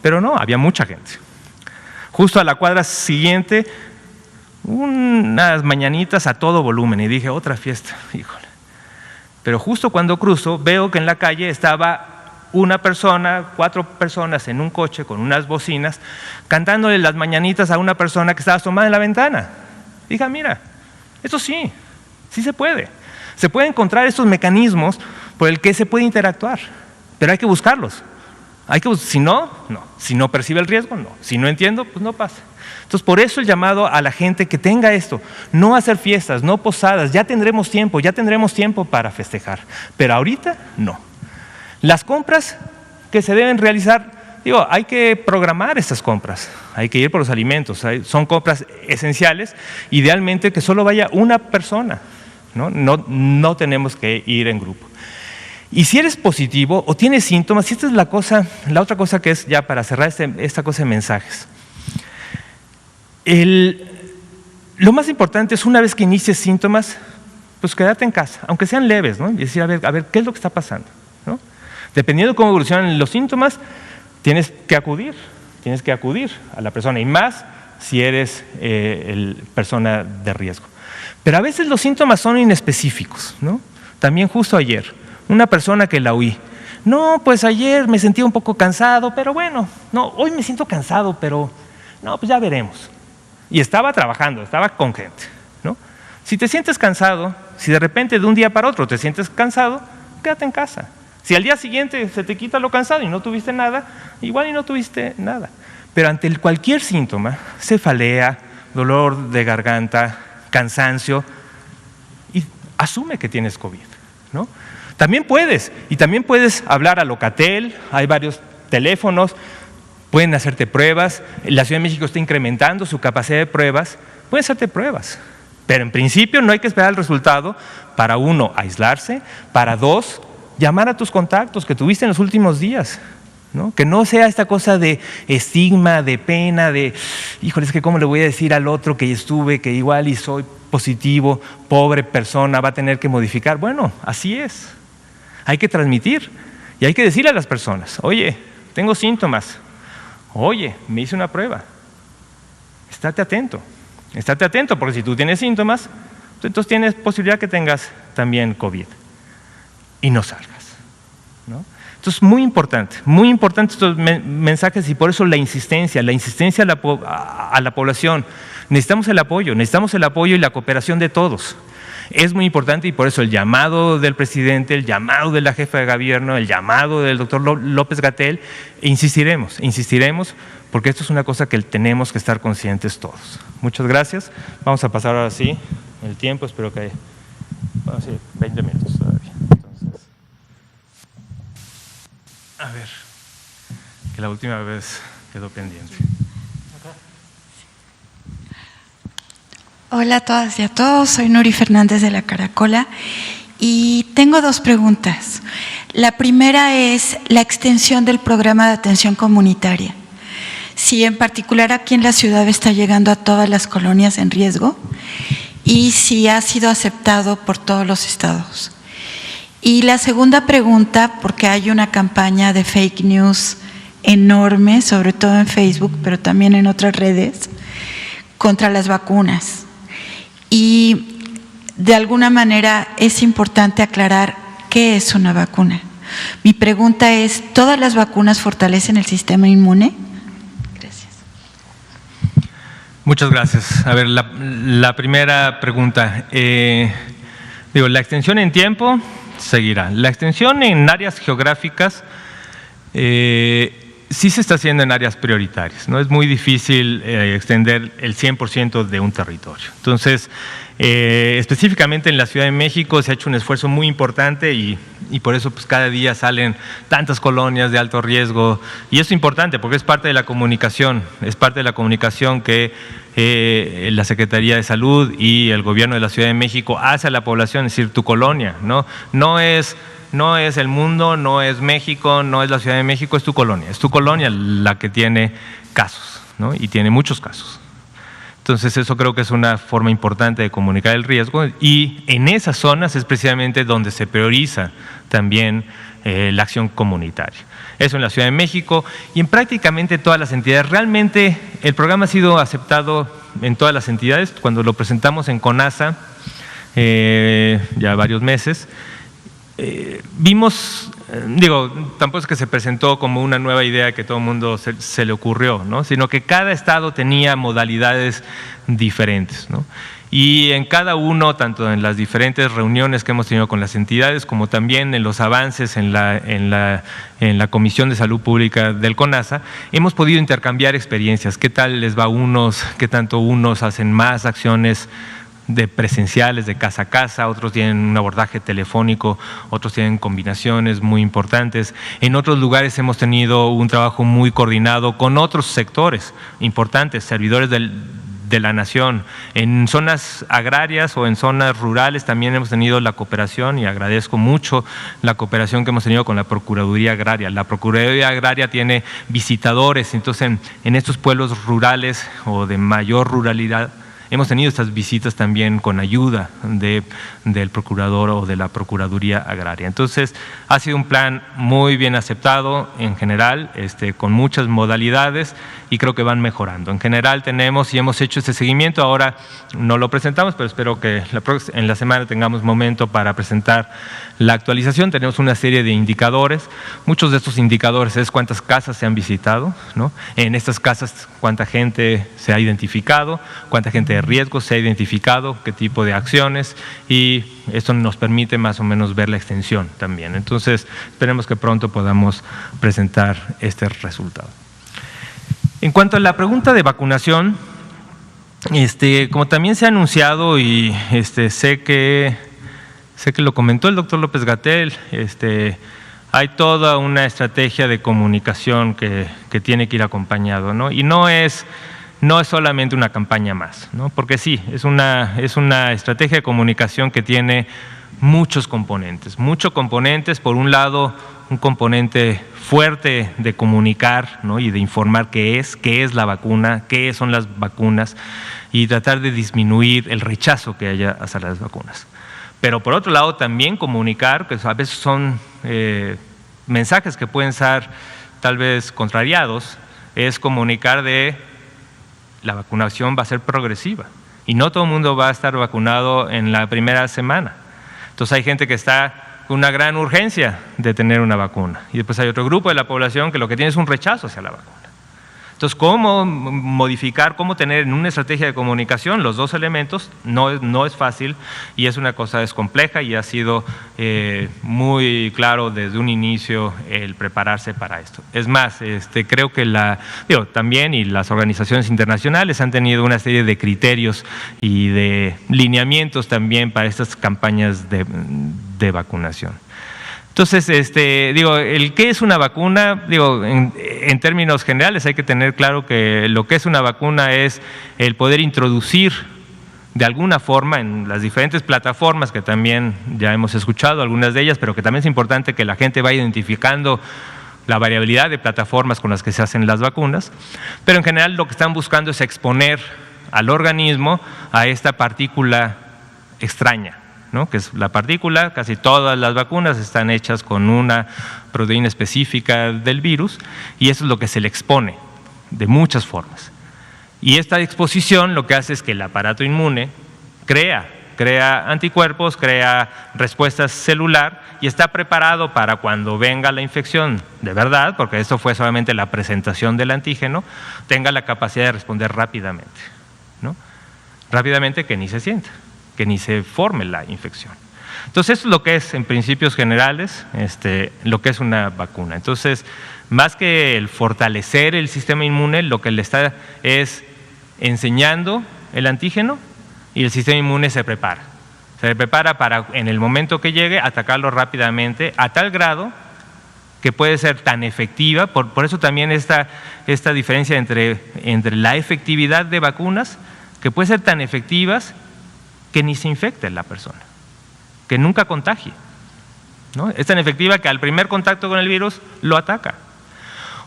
pero no, había mucha gente. Justo a la cuadra siguiente, unas mañanitas a todo volumen, y dije, otra fiesta, híjole. pero justo cuando cruzo veo que en la calle estaba una persona, 4 personas en un coche con unas bocinas, cantándole las mañanitas a una persona que estaba asomada en la ventana. Dije, mira, eso sí se puede. Se puede encontrar estos mecanismos por el que se puede interactuar, pero hay que buscarlos. Si no, no. Si no percibe el riesgo, no. Si no entiendo, pues no pasa. Entonces, por eso el llamado a la gente que tenga esto, no hacer fiestas, no posadas, ya tendremos tiempo para festejar, pero ahorita no. Las compras que se deben realizar, hay que programar estas compras, hay que ir por los alimentos, son compras esenciales, idealmente que solo vaya una persona, no tenemos que ir en grupo. Y si eres positivo o tienes síntomas, y esta es la otra cosa que es ya para cerrar esta cosa de mensajes. Lo más importante es, una vez que inicies síntomas, pues quédate en casa, aunque sean leves, ¿no? Y decir, a ver, ¿qué es lo que está pasando? ¿No? Dependiendo de cómo evolucionan los síntomas, tienes que acudir a la persona, y más si eres persona de riesgo. Pero a veces los síntomas son inespecíficos, ¿no? También justo ayer, una persona que la oí, no, pues ayer me sentía un poco cansado, pero bueno, no, hoy me siento cansado, pero no, pues ya veremos. Y estaba trabajando, estaba con gente, ¿no? Si te sientes cansado, si de repente de un día para otro te sientes cansado, quédate en casa. Si al día siguiente se te quita lo cansado y no tuviste nada, igual y no tuviste nada. Pero ante cualquier síntoma, cefalea, dolor de garganta, cansancio, y asume que tienes COVID, ¿no? También puedes hablar a Locatel, hay varios teléfonos, pueden hacerte pruebas. La Ciudad de México está incrementando su capacidad de pruebas, pueden hacerte pruebas. Pero en principio no hay que esperar el resultado para, 1, aislarse, para 2, llamar a tus contactos que tuviste en los últimos días, ¿no? Que no sea esta cosa de estigma, de pena, de, híjole, es que cómo le voy a decir al otro que estuve, que igual y soy positivo, pobre persona, va a tener que modificar. Bueno, así es. Hay que transmitir y hay que decirle a las personas, oye, tengo síntomas, oye, me hice una prueba, estate atento, porque si tú tienes síntomas, entonces tienes posibilidad que tengas también COVID y no salgas, ¿no? Entonces, muy importante estos mensajes, y por eso la insistencia a la población. Necesitamos el apoyo y la cooperación de todos. Es muy importante, y por eso el llamado del presidente, el llamado de la jefa de gobierno, el llamado del doctor López-Gatell, insistiremos, porque esto es una cosa que tenemos que estar conscientes todos. Muchas gracias. Vamos a pasar ahora sí el tiempo, espero que 20 minutos todavía. Entonces, a ver, que la última vez quedó pendiente. Hola a todas y a todos, soy Nuri Fernández de La Caracola y tengo 2 preguntas. La primera es la extensión del programa de atención comunitaria. Si en particular aquí en la ciudad está llegando a todas las colonias en riesgo y si ha sido aceptado por todos los estados. Y la segunda pregunta, porque hay una campaña de fake news enorme, sobre todo en Facebook, pero también en otras redes, contra las vacunas. Y de alguna manera es importante aclarar qué es una vacuna. Mi pregunta es, ¿todas las vacunas fortalecen el sistema inmune? Gracias. Muchas gracias. A ver, la primera pregunta. La extensión en tiempo seguirá. La extensión en áreas geográficas sí se está haciendo en áreas prioritarias, ¿no? Es muy difícil extender el 100% de un territorio. Entonces, específicamente en la Ciudad de México se ha hecho un esfuerzo muy importante y por eso pues, cada día salen tantas colonias de alto riesgo, y eso es importante porque es parte de la comunicación, que la Secretaría de Salud y el Gobierno de la Ciudad de México hace a la población, es decir, tu colonia, ¿no? No es el mundo, no es México, no es la Ciudad de México, es tu colonia la que tiene casos, ¿no? Y tiene muchos casos. Entonces eso creo que es una forma importante de comunicar el riesgo, y en esas zonas es precisamente donde se prioriza también la acción comunitaria. Eso en la Ciudad de México y en prácticamente todas las entidades. Realmente el programa ha sido aceptado en todas las entidades. Cuando lo presentamos en CONASA, ya varios meses, vimos, tampoco es que se presentó como una nueva idea que todo el mundo se le ocurrió, ¿no? Sino que cada estado tenía modalidades diferentes, ¿no? Y en cada uno, tanto en las diferentes reuniones que hemos tenido con las entidades, como también en los avances en la Comisión de Salud Pública del CONASA, hemos podido intercambiar experiencias. ¿Qué tal les va a unos? ¿Qué tanto unos hacen más acciones de presenciales, de casa a casa? Otros tienen un abordaje telefónico, otros tienen combinaciones muy importantes. En otros lugares hemos tenido un trabajo muy coordinado con otros sectores importantes, servidores de la nación. En zonas agrarias o en zonas rurales también hemos tenido la cooperación, y agradezco mucho la cooperación que hemos tenido con la Procuraduría Agraria. La Procuraduría Agraria tiene visitadores, entonces en estos pueblos rurales o de mayor ruralidad hemos tenido estas visitas también con ayuda del procurador o de la Procuraduría Agraria. Entonces, ha sido un plan muy bien aceptado en general, con muchas modalidades, y creo que van mejorando. En general tenemos y hemos hecho este seguimiento. Ahora no lo presentamos, pero espero que en la semana tengamos momento para presentar la actualización. Tenemos una serie de indicadores. Muchos de estos indicadores es cuántas casas se han visitado, ¿no? En estas casas, cuánta gente se ha identificado, cuánta gente de riesgo se ha identificado, qué tipo de acciones, y esto nos permite más o menos ver la extensión también. Entonces, esperemos que pronto podamos presentar este resultado. En cuanto a la pregunta de vacunación, como también se ha anunciado y sé que lo comentó el doctor López-Gatell, hay toda una estrategia de comunicación que tiene que ir acompañado, ¿no? Y no es solamente una campaña más, ¿no? Porque sí, es una estrategia de comunicación que tiene muchos componentes. Por un lado, un componente fuerte de comunicar, ¿no? Y de informar qué es la vacuna, qué son las vacunas, y tratar de disminuir el rechazo que haya hacia las vacunas. Pero por otro lado también comunicar, que a veces son mensajes que pueden ser tal vez contrariados, es comunicar de la vacunación va a ser progresiva y no todo el mundo va a estar vacunado en la primera semana. Entonces hay gente que está con una gran urgencia de tener una vacuna, y después hay otro grupo de la población que lo que tiene es un rechazo hacia la vacuna. Entonces, ¿cómo modificar, cómo tener en una estrategia de comunicación los dos elementos? No es fácil, y es una cosa compleja, y ha sido muy claro desde un inicio el prepararse para esto. Es más, creo que también y las organizaciones internacionales han tenido una serie de criterios y de lineamientos también para estas campañas de vacunación. Entonces, el qué es una vacuna, en términos generales hay que tener claro que lo que es una vacuna es el poder introducir de alguna forma en las diferentes plataformas, que también ya hemos escuchado algunas de ellas, pero que también es importante que la gente vaya identificando la variabilidad de plataformas con las que se hacen las vacunas, pero en general lo que están buscando es exponer al organismo a esta partícula extraña, ¿no? Que es la partícula. Casi todas las vacunas están hechas con una proteína específica del virus, y eso es lo que se le expone de muchas formas. Y esta exposición lo que hace es que el aparato inmune crea anticuerpos, crea respuesta celular, y está preparado para cuando venga la infección de verdad, porque esto fue solamente la presentación del antígeno, tenga la capacidad de responder rápidamente, ¿no? Rápidamente, que ni se sienta, que ni se forme la infección. Entonces, eso es lo que es, en principios generales, lo que es una vacuna. Entonces, más que el fortalecer el sistema inmune, lo que le está es enseñando el antígeno, y el sistema inmune se prepara. Se prepara para, en el momento que llegue, atacarlo rápidamente, a tal grado que puede ser tan efectiva. Por eso también esta diferencia entre la efectividad de vacunas, que puede ser tan efectivas que ni se infecte la persona, que nunca contagie, ¿no? Es tan efectiva que al primer contacto con el virus lo ataca.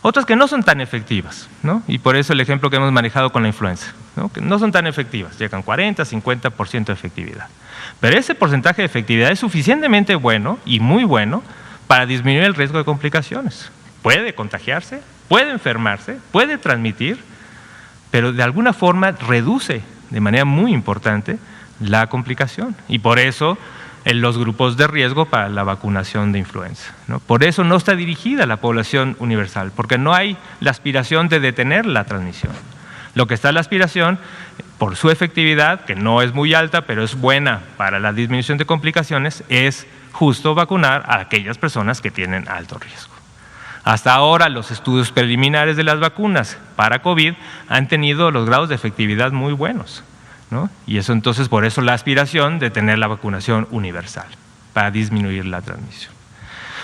Otras que no son tan efectivas, ¿no? Y por eso el ejemplo que hemos manejado con la influenza, ¿no? Que no son tan efectivas, llegan 40, 50% de efectividad. Pero ese porcentaje de efectividad es suficientemente bueno y muy bueno para disminuir el riesgo de complicaciones. Puede contagiarse, puede enfermarse, puede transmitir, pero de alguna forma reduce de manera muy importante la complicación. Y por eso los grupos de riesgo para la vacunación de influenza, ¿no? Por eso no está dirigida a la población universal, porque no hay la aspiración de detener la transmisión. Lo que está la aspiración, por su efectividad, que no es muy alta, pero es buena para la disminución de complicaciones, es justo vacunar a aquellas personas que tienen alto riesgo. Hasta ahora los estudios preliminares de las vacunas para COVID han tenido los grados de efectividad muy buenos, ¿no? Y eso entonces, por eso la aspiración de tener la vacunación universal para disminuir la transmisión.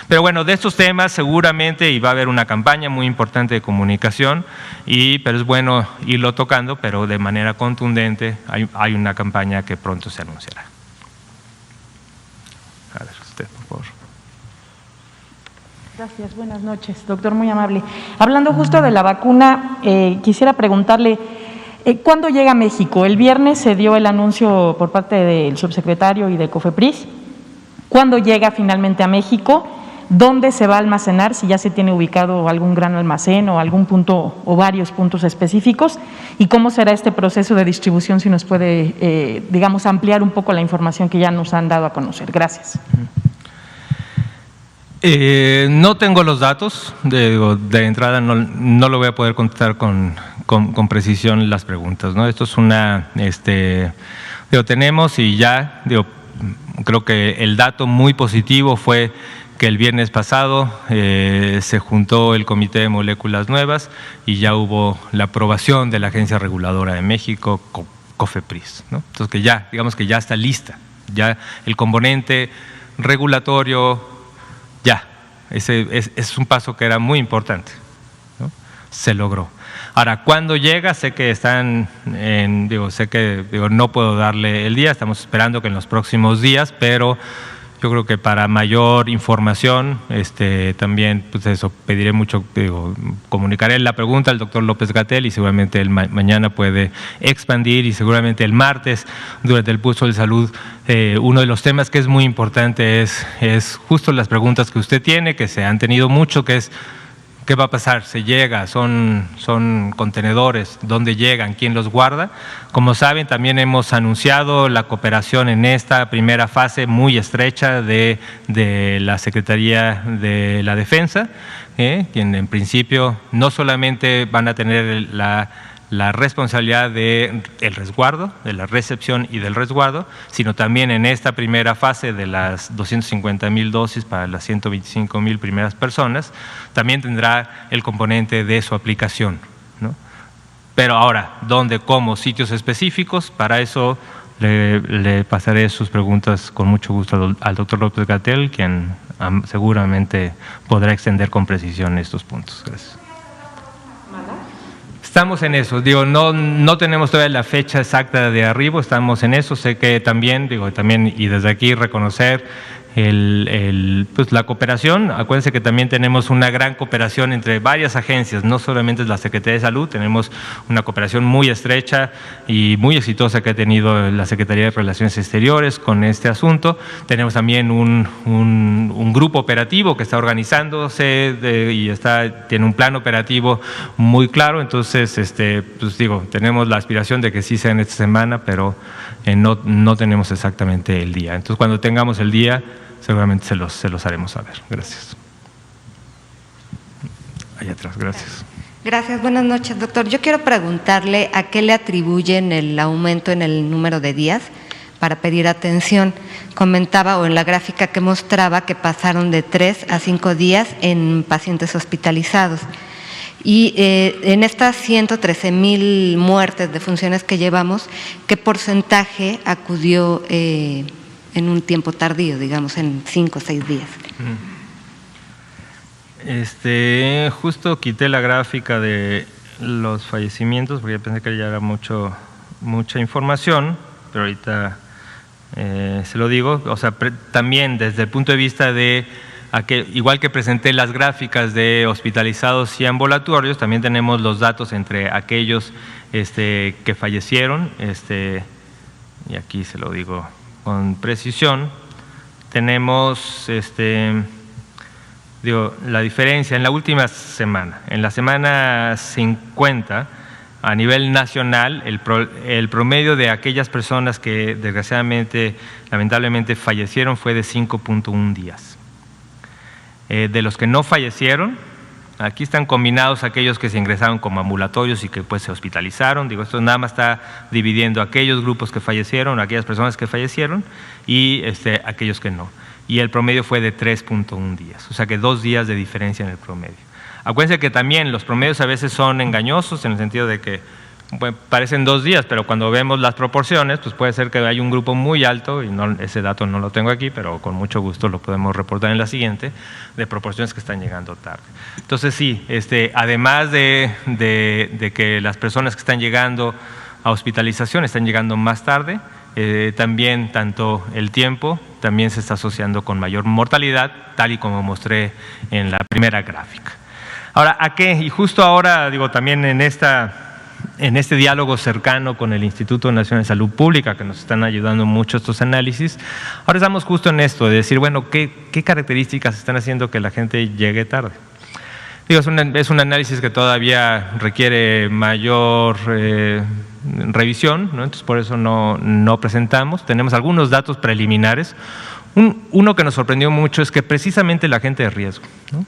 Pero bueno, de estos temas seguramente y va a haber una campaña muy importante de comunicación, pero es bueno irlo tocando, pero de manera contundente. Hay una campaña que pronto se anunciará. A ver, usted, por favor. Gracias, buenas noches, doctor, muy amable. Hablando justo de la vacuna, quisiera preguntarle, ¿cuándo llega a México? El viernes se dio el anuncio por parte del subsecretario y de COFEPRIS. ¿Cuándo llega finalmente a México? ¿Dónde se va a almacenar? Si ya se tiene ubicado algún gran almacén o algún punto o varios puntos específicos. ¿Y cómo será este proceso de distribución? Si nos puede, digamos, ampliar un poco la información que ya nos han dado a conocer. Gracias. No tengo los datos, de entrada no lo voy a poder contestar con precisión las preguntas, ¿no? Esto es una, tenemos y ya, creo que el dato muy positivo fue que el viernes pasado se juntó el Comité de Moléculas Nuevas y ya hubo la aprobación de la Agencia Reguladora de México, COFEPRIS, ¿no? Entonces que ya, digamos que ya está lista, ya el componente regulatorio, ya, ese es un paso que era muy importante, ¿no? Se logró. Ahora, ¿cuándo llega? Sé que no puedo darle el día, estamos esperando que en los próximos días, pero yo creo que para mayor información, también, pues eso, pediré mucho, comunicaré la pregunta al doctor López-Gatell y seguramente él mañana puede expandir y seguramente el martes, durante el Pulso de Salud, uno de los temas que es muy importante es justo las preguntas que usted tiene, que se han tenido mucho, que es ¿qué va a pasar? ¿Se llega? ¿Son contenedores? ¿Dónde llegan? ¿Quién los guarda? Como saben, también hemos anunciado la cooperación en esta primera fase muy estrecha de la Secretaría de la Defensa, quien en principio no solamente van a tener la responsabilidad del resguardo, de la recepción y del resguardo, sino también en esta primera fase de las 250,000 dosis para las 125,000 primeras personas, también tendrá el componente de su aplicación, ¿no? Pero ahora, ¿dónde, cómo, sitios específicos? Para eso le pasaré sus preguntas con mucho gusto al doctor López-Gatell, quien seguramente podrá extender con precisión estos puntos. Gracias. Estamos en eso, no tenemos todavía la fecha exacta de arribo, estamos en eso. Sé que también, y desde aquí reconocer pues la cooperación. Acuérdense que también tenemos una gran cooperación entre varias agencias, no solamente la Secretaría de Salud, tenemos una cooperación muy estrecha y muy exitosa que ha tenido la Secretaría de Relaciones Exteriores con este asunto. Tenemos también un grupo operativo que está organizándose y tiene un plan operativo muy claro. Entonces, pues tenemos la aspiración de que sí sea en esta semana, pero no tenemos exactamente el día. Entonces, cuando tengamos el día, seguramente se los haremos saber. Gracias. Allá atrás, gracias. Gracias, buenas noches, doctor. Yo quiero preguntarle a qué le atribuyen el aumento en el número de días para pedir atención. Comentaba, o en la gráfica que mostraba, que pasaron de 3 a 5 días en pacientes hospitalizados. Y en estas 113,000 muertes de funciones que llevamos, ¿qué porcentaje acudió en un tiempo tardío, digamos, en 5 o 6 días? Justo quité la gráfica de los fallecimientos porque pensé que ya era mucha información, pero ahorita se lo digo. O sea, también desde el punto de vista de igual que presenté las gráficas de hospitalizados y ambulatorios, también tenemos los datos entre aquellos que fallecieron, y aquí se lo digo con precisión. Tenemos la diferencia en la última semana. En la semana 50 a nivel nacional, el promedio de aquellas personas que desgraciadamente, lamentablemente fallecieron fue de 5.1 días. De los que no fallecieron, aquí están combinados aquellos que se ingresaron como ambulatorios y que pues se hospitalizaron. Digo, esto nada más está dividiendo aquellos grupos que fallecieron, aquellas personas que fallecieron y aquellos que no. Y el promedio fue de 3.1 días, o sea que 2 días de diferencia en el promedio. Acuérdense que también los promedios a veces son engañosos en el sentido de que bueno, parecen 2 días, pero cuando vemos las proporciones, pues puede ser que haya un grupo muy alto, y no, ese dato no lo tengo aquí, pero con mucho gusto lo podemos reportar en la siguiente, de proporciones que están llegando tarde. Entonces sí, además de que las personas que están llegando a hospitalización están llegando más tarde, también tanto el tiempo también se está asociando con mayor mortalidad, tal y como mostré en la primera gráfica. Ahora, ¿a qué? Y justo ahora, digo, también en este diálogo cercano con el Instituto Nacional de Salud Pública, que nos están ayudando mucho estos análisis, ahora estamos justo en esto, de decir, bueno, ¿qué características están haciendo que la gente llegue tarde? Digo, es un análisis que todavía requiere mayor revisión, ¿no? Entonces por eso no presentamos. Tenemos algunos datos preliminares. Uno que nos sorprendió mucho es que precisamente la gente de riesgo, ¿no?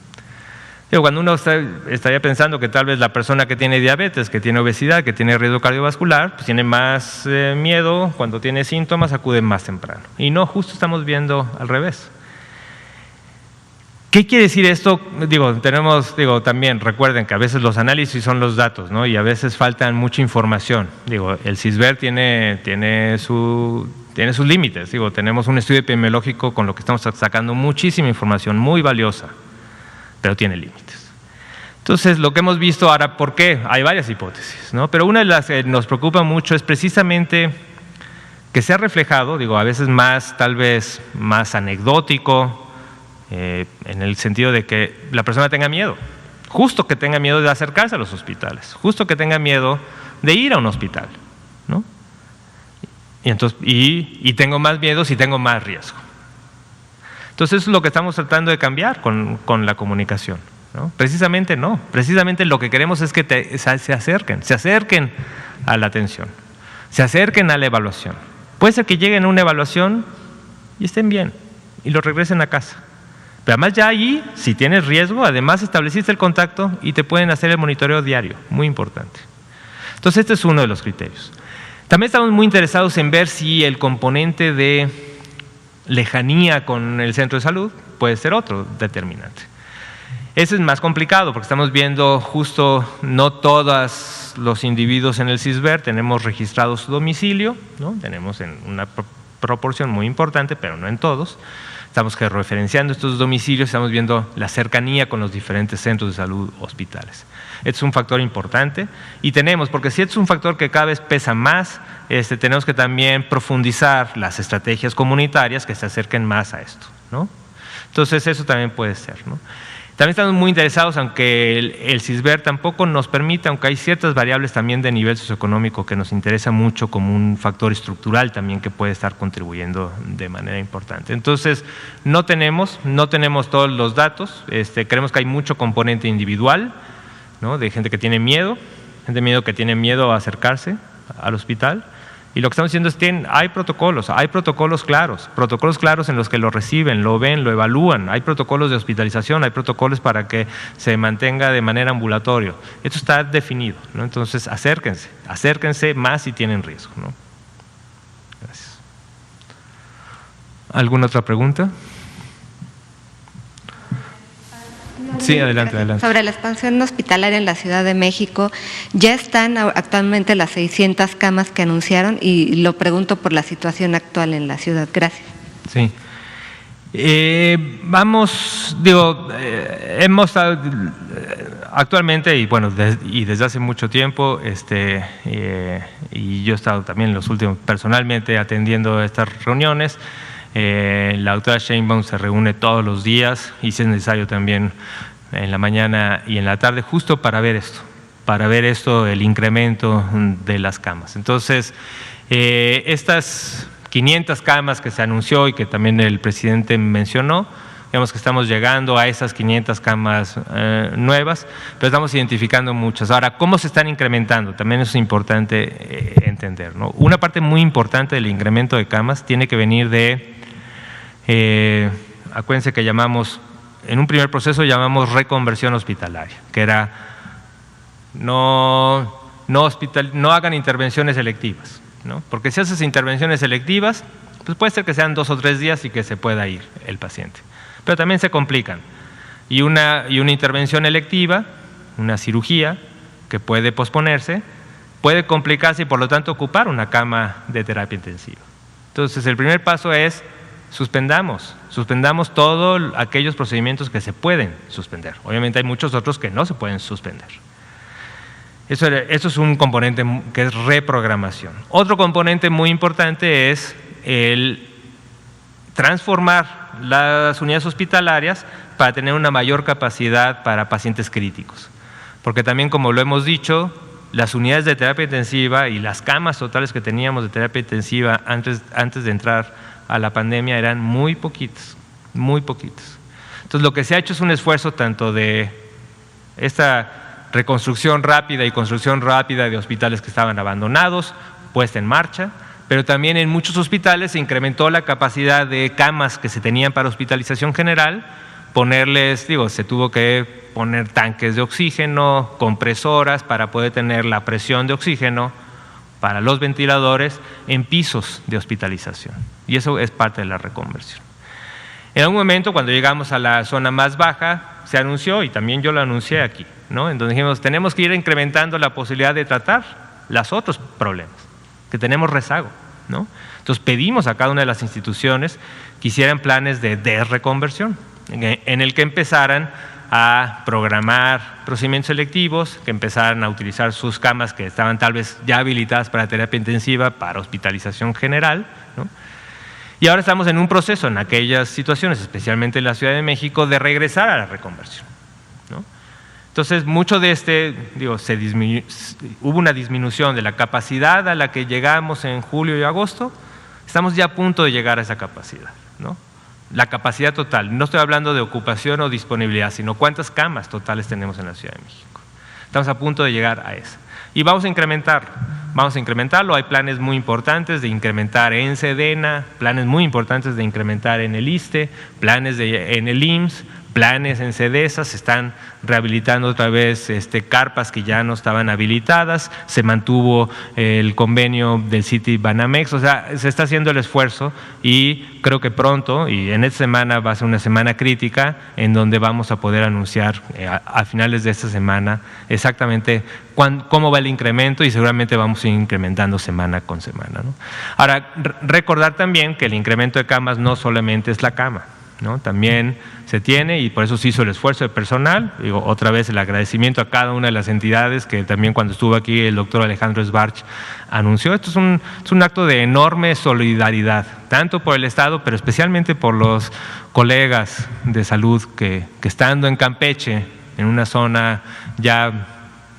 Digo, cuando uno estaría pensando que tal vez la persona que tiene diabetes, que tiene obesidad, que tiene riesgo cardiovascular, pues tiene más miedo, cuando tiene síntomas acude más temprano. Y no, justo estamos viendo al revés. ¿Qué quiere decir esto? También recuerden que a veces los análisis son los datos, ¿no? Y a veces faltan mucha información. El CISBER tiene sus límites. Tenemos un estudio epidemiológico con lo que estamos sacando muchísima información muy valiosa, pero tiene límites. Entonces, lo que hemos visto ahora, ¿por qué? Hay varias hipótesis, ¿no? Pero una de las que nos preocupa mucho es precisamente que se ha reflejado, a veces tal vez más anecdótico, en el sentido de que la persona tenga miedo, justo que tenga miedo de acercarse a los hospitales, justo que tenga miedo de ir a un hospital, ¿no? Y tengo más miedo si tengo más riesgo. Entonces, eso es lo que estamos tratando de cambiar con la comunicación, ¿no? Precisamente no, precisamente lo que queremos es que se acerquen a la atención, se acerquen a la evaluación. Puede ser que lleguen a una evaluación y estén bien y lo regresen a casa. Pero además ya allí, si tienes riesgo, además estableciste el contacto y te pueden hacer el monitoreo diario, muy importante. Entonces, este es uno de los criterios. También estamos muy interesados en ver si el componente de lejanía con el centro de salud puede ser otro determinante. Ese es más complicado porque estamos viendo justo no todos los individuos en el CISBER tenemos registrado su domicilio, ¿no? Tenemos en una proporción muy importante, pero no en todos. Estamos referenciando estos domicilios, estamos viendo la cercanía con los diferentes centros de salud, hospitales. Este es un factor importante y porque si este es un factor que cada vez pesa más, tenemos que también profundizar las estrategias comunitarias que se acerquen más a esto, ¿no? Entonces, eso también puede ser, ¿no? También estamos muy interesados, aunque el CISBER tampoco nos permite, aunque hay ciertas variables también de nivel socioeconómico que nos interesa mucho como un factor estructural también que puede estar contribuyendo de manera importante. Entonces, no tenemos todos los datos, creemos que hay mucho componente individual, ¿no? De gente que tiene miedo, que tiene miedo a acercarse al hospital. Y lo que estamos diciendo es que hay protocolos claros en los que lo reciben, lo ven, lo evalúan, hay protocolos de hospitalización, hay protocolos para que se mantenga de manera ambulatorio. Esto está definido, ¿no? Entonces, acérquense más si tienen riesgo, ¿no? Gracias. ¿Alguna otra pregunta? Sí, adelante. Sobre la expansión hospitalaria en la Ciudad de México, ya están actualmente las 600 camas que anunciaron y lo pregunto por la situación actual en la ciudad. Gracias. Sí. Hemos estado actualmente y desde hace mucho tiempo y yo he estado también los últimos personalmente atendiendo estas reuniones. La doctora Sheinbaum se reúne todos los días y si es necesario también en la mañana y en la tarde justo para ver esto, el incremento de las camas. Entonces, estas 500 camas que se anunció y que también el presidente mencionó, digamos que estamos llegando a esas 500 camas nuevas, pero estamos identificando muchas. Ahora, ¿cómo se están incrementando? También es importante entender, ¿no? Una parte muy importante del incremento de camas tiene que venir de, acuérdense que llamamos, en un primer proceso llamamos reconversión hospitalaria, que era no hagan intervenciones selectivas, ¿no? Porque si haces intervenciones selectivas, pues puede ser que sean 2 o 3 días y que se pueda ir el paciente. Pero también se complican. Y una intervención electiva, una cirugía que puede posponerse, puede complicarse y por lo tanto ocupar una cama de terapia intensiva. Entonces el primer paso es suspendamos todos aquellos procedimientos que se pueden suspender. Obviamente hay muchos otros que no se pueden suspender. Eso es un componente que es reprogramación. Otro componente muy importante es el transformar las unidades hospitalarias para tener una mayor capacidad para pacientes críticos. Porque también, como lo hemos dicho, las unidades de terapia intensiva y las camas totales que teníamos de terapia intensiva antes de entrar a la pandemia eran muy poquitas, muy poquitas. Entonces, lo que se ha hecho es un esfuerzo tanto de esta reconstrucción rápida y construcción rápida de hospitales que estaban abandonados, puesta en marcha, pero también en muchos hospitales se incrementó la capacidad de camas que se tenían para hospitalización general, se tuvo que poner tanques de oxígeno, compresoras para poder tener la presión de oxígeno para los ventiladores en pisos de hospitalización. Y eso es parte de la reconversión. En algún momento, cuando llegamos a la zona más baja, se anunció, y también yo lo anuncié aquí, ¿no? En donde dijimos, tenemos que ir incrementando la posibilidad de tratar los otros problemas, que tenemos rezago, ¿no? Entonces pedimos a cada una de las instituciones que hicieran planes de reconversión, en el que empezaran a programar procedimientos selectivos, que empezaran a utilizar sus camas que estaban tal vez ya habilitadas para terapia intensiva, para hospitalización general, ¿no? Y ahora estamos en un proceso en aquellas situaciones, especialmente en la Ciudad de México, de regresar a la reconversión, ¿no? Entonces, mucho de hubo una disminución de la capacidad a la que llegamos en julio y agosto. Estamos ya a punto de llegar a esa capacidad, ¿no? La capacidad total, no estoy hablando de ocupación o disponibilidad, sino cuántas camas totales tenemos en la Ciudad de México. Estamos a punto de llegar a esa. Y vamos a incrementarlo, hay planes muy importantes de incrementar en Sedena, planes muy importantes de incrementar en el ISSSTE, planes en el IMSS, planes en CEDESA, se están rehabilitando otra vez carpas que ya no estaban habilitadas, se mantuvo el convenio del City Banamex, o sea, se está haciendo el esfuerzo y creo que pronto, y en esta semana va a ser una semana crítica en donde vamos a poder anunciar a finales de esta semana exactamente cómo va el incremento y seguramente vamos a ir incrementando semana con semana, ¿no? Ahora, recordar también que el incremento de camas no solamente es la cama, ¿no? También se tiene, y por eso se hizo el esfuerzo de personal. Digo, otra vez el agradecimiento a cada una de las entidades que también cuando estuvo aquí el doctor Alejandro Sbarch anunció. Esto es un acto de enorme solidaridad, tanto por el Estado, pero especialmente por los colegas de salud que estando en Campeche, en una zona ya,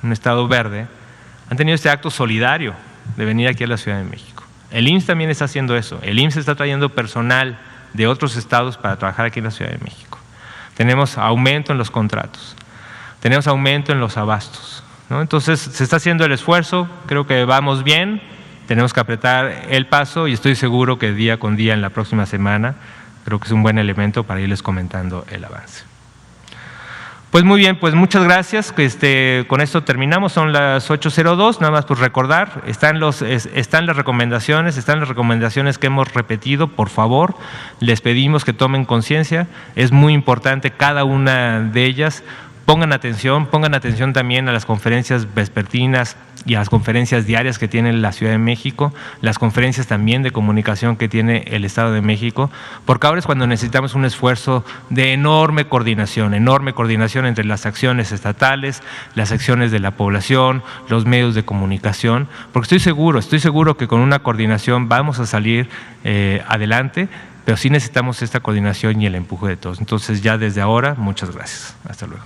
un estado verde, han tenido este acto solidario de venir aquí a la Ciudad de México. El IMSS también está haciendo eso. El IMSS está trayendo personal de otros estados para trabajar aquí en la Ciudad de México. Tenemos aumento en los contratos, tenemos aumento en los abastos, ¿no? Entonces se está haciendo el esfuerzo, creo que vamos bien, tenemos que apretar el paso y estoy seguro que día con día en la próxima semana creo que es un buen elemento para irles comentando el avance. Pues muy bien, pues muchas gracias. Con esto terminamos, son las 8:02, nada más por recordar, están las recomendaciones que hemos repetido, por favor, les pedimos que tomen conciencia, es muy importante cada una de ellas. Pongan atención también a las conferencias vespertinas y a las conferencias diarias que tiene la Ciudad de México, las conferencias también de comunicación que tiene el Estado de México, porque ahora es cuando necesitamos un esfuerzo de enorme coordinación entre las acciones estatales, las acciones de la población, los medios de comunicación, porque estoy seguro que con una coordinación vamos a salir adelante, pero sí necesitamos esta coordinación y el empuje de todos. Entonces ya desde ahora, muchas gracias. Hasta luego.